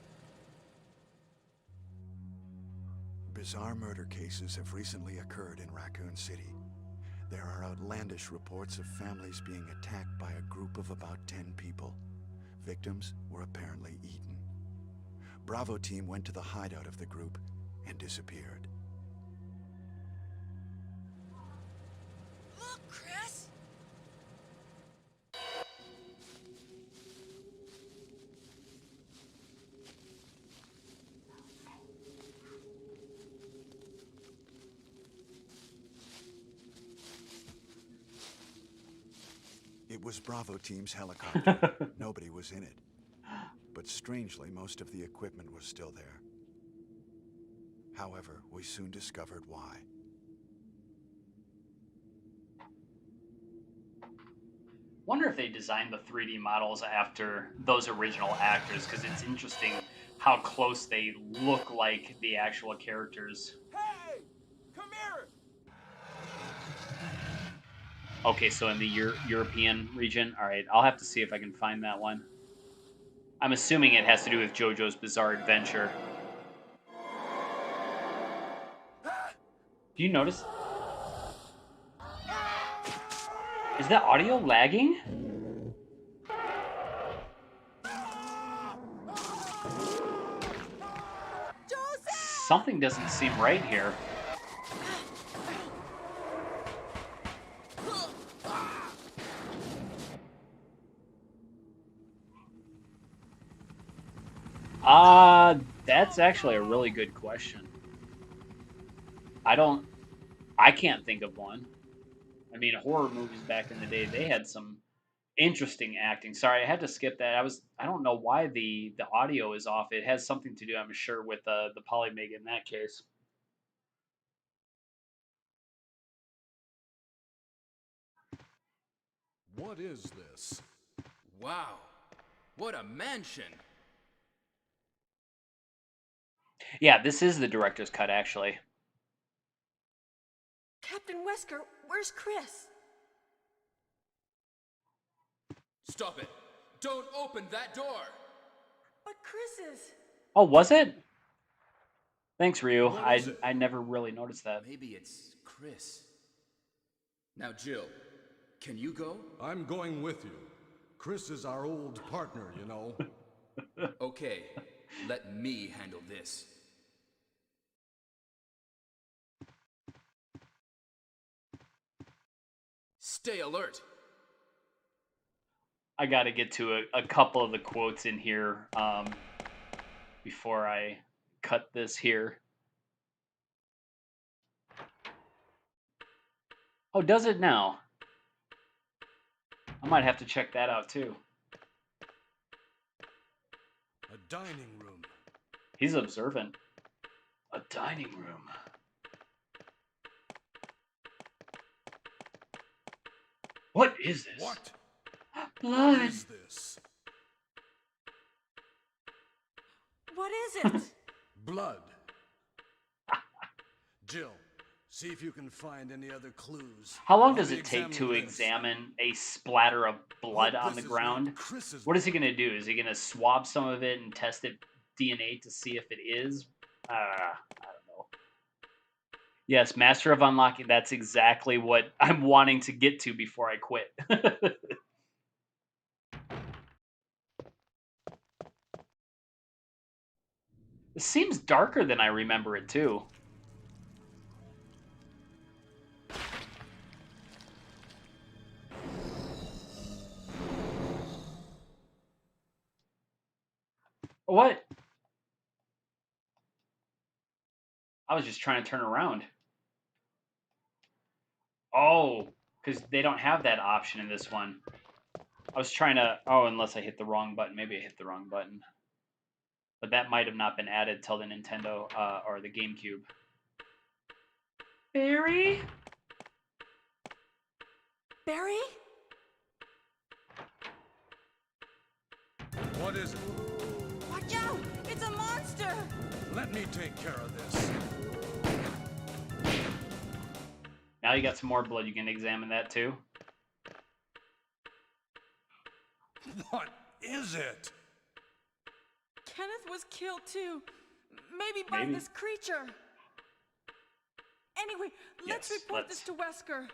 Bizarre murder cases have recently occurred in Raccoon City. There are outlandish reports of families being attacked by a group of about 10 people. Victims were apparently eaten. Bravo Team went to the hideout of the group and disappeared. Look, Chris! It was Bravo Team's helicopter. Nobody was in it. But strangely, most of the equipment was still there. However, we soon discovered why. Wonder if they designed the 3D models after those original actors, because it's interesting how close they look like the actual characters. Hey! Come here! Okay, so in the European region. All right, I'll have to see if I can find that one. I'm assuming it has to do with JoJo's Bizarre Adventure. Do you notice? Is that audio lagging? Something doesn't seem right here. That's actually a really good question. I can't think of one. I mean, horror movies back in the day, they had some interesting acting. Sorry, I had to skip that. I don't know why the audio is off. It has something to do, I'm sure, with the Polymega in that case. What is this? Wow, what a mansion! Yeah, this is the director's cut, actually. Captain Wesker, where's Chris? Stop it! Don't open that door! But Chris is... Oh, was it? Thanks, Ryu. What is it? I never really noticed that. Maybe it's Chris. Now, Jill, can you go? I'm going with you. Chris is our old partner, you know. Okay, let me handle this. Stay alert! I got to get to a couple of the quotes in here before I cut this here. Oh, does it now? I might have to check that out too. A dining room. He's observant. A dining room. What is this? What? Blood. What is this? What is it? Blood. Jill, see if you can find any other clues. How long I'll does be it take to examining this. examine a splatter of blood Hope on the this is ground? not Chris's What is he blood. going to do? Is he going to swab some of it and test it DNA to see if it is? I don't know. Yes, Master of Unlocking. That's exactly what I'm wanting to get to before I quit. It seems darker than I remember it, too. What? I was just trying to turn around. Oh, because they don't have that option in this one. I was trying to. Oh, unless I hit the wrong button. Maybe I hit the wrong button. But that might have not been added till the Nintendo or the GameCube. Barry? Barry? What is it? Watch out! It's a monster! Let me take care of this. Now you got some more blood. You can examine that too. What is it? Kenneth was killed too. Maybe by Maybe. this creature. Anyway, let's Yes, report let's. this to Wesker.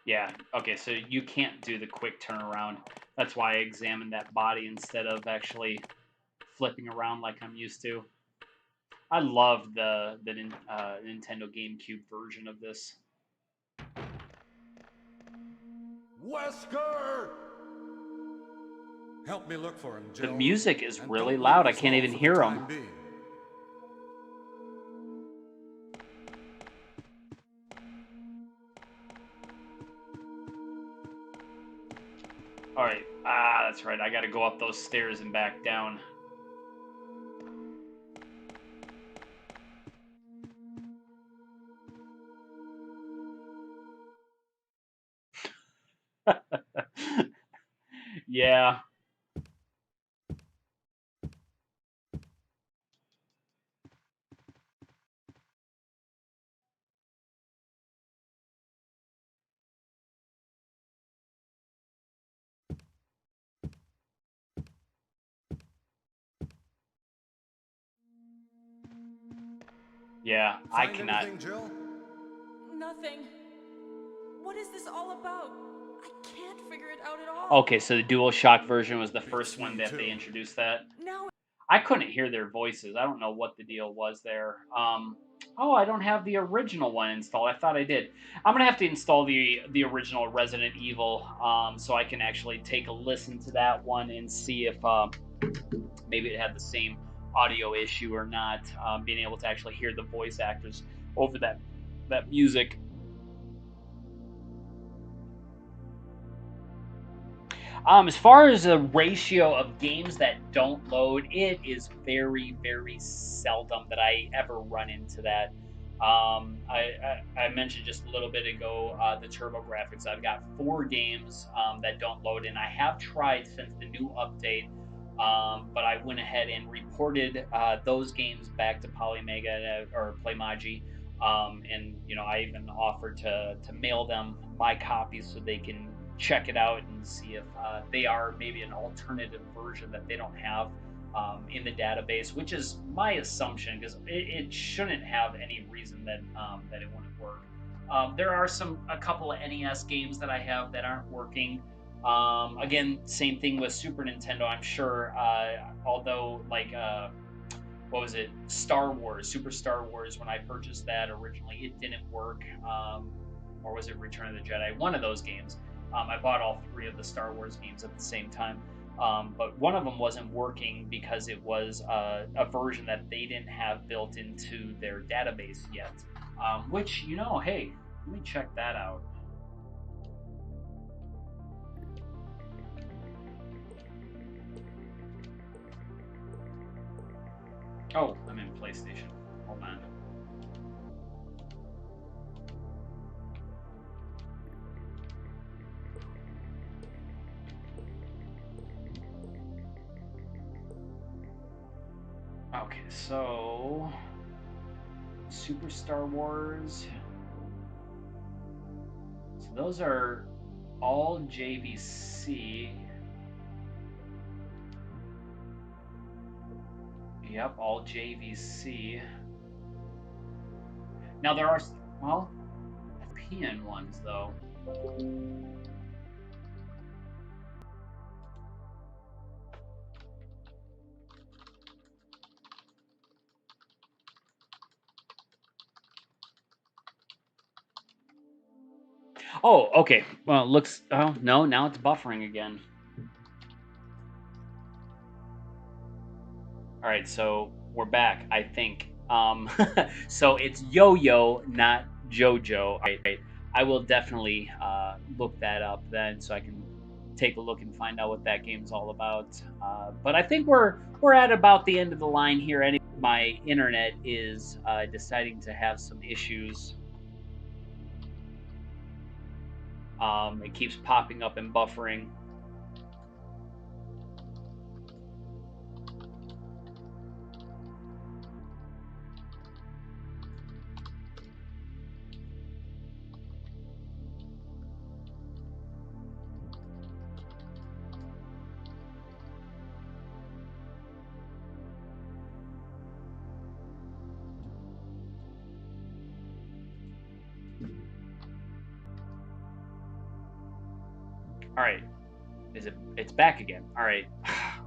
Yeah, okay, so you can't do the quick turnaround. That's why I examined that body instead of actually flipping around like I'm used to. I love the Nintendo GameCube version of this. Wesker! Help me look for him, The Jill. music is And really don't loud. leave I us can't all even for the hear time him. being. All right. That's right. I got to go up those stairs and back down. Yeah. Yeah, I Find cannot. anything, Jill? Nothing. What is this all about? I can't figure it out at all. Okay, so the DualShock version was the Beats first one me, that too. they introduced that. Now I couldn't hear their voices. I don't know what the deal was there. Oh, I don't have the original one installed. I thought I did. I'm gonna have to install the original Resident Evil, so I can actually take a listen to that one and see if maybe it had the same audio issue or not. Being able to actually hear the voice actors over that music. As far as a ratio of games that don't load, it is very, very seldom that I ever run into that. I mentioned just a little bit ago the Turbo Graphics. I've got 4 games that don't load, and I have tried since the new update, but I went ahead and reported those games back to Polymega or Playmagy. And I even offered to mail them my copies so they can check it out and see if they are maybe an alternative version that they don't have in the database, which is my assumption because it shouldn't have any reason that that it wouldn't work. There are a couple of NES games that I have that aren't working. Again, same thing with Super Nintendo. I'm sure, although like what was it, Star Wars, Super Star Wars, when I purchased that originally, it didn't work. Or was it Return of the Jedi? One of those games. I bought all 3 of the Star Wars games at the same time. But one of them wasn't working because it was a version that they didn't have built into their database yet. Which, hey, let me check that out. Oh, I'm in PlayStation. Hold on. Okay, so Super Star Wars. So those are all JVC. Yep, all JVC. Now there are, well, PN ones though. Oh, okay. Well, it looks. Oh no, now it's buffering again. All right, so We're back, I think. So it's Yo-Yo, not JoJo. All right, I will definitely look that up then, so I can take a look and find out what that game's all about. But I think we're at about the end of the line here. Anyway, my internet is deciding to have some issues. It keeps popping up and buffering. All right, it's back again. All right.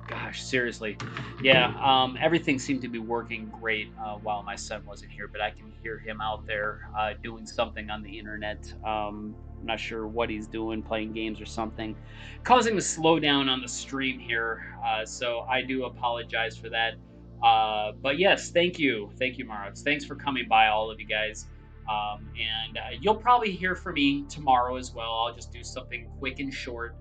Gosh, seriously. Yeah, everything seemed to be working great while my son wasn't here, but I can hear him out there doing something on the internet. I'm not sure what he's doing, playing games or something, causing a slowdown on the stream here. So I do apologize for that. But yes, thank you. Thank you, Marox. Thanks for coming by, all of you guys. And you'll probably hear from me tomorrow as well. I'll just do something quick and short,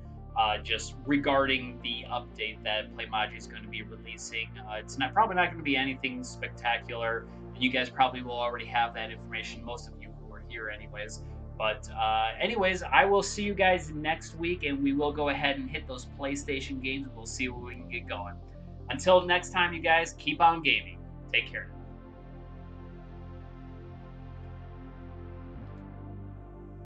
just regarding the update that Playmagic is going to be releasing. It's probably not going to be anything spectacular. You guys probably will already have that information, most of you who are here anyways. But anyways, I will see you guys next week, and we will go ahead and hit those PlayStation games. We'll see where we can get going. Until next time, you guys, keep on gaming. Take care.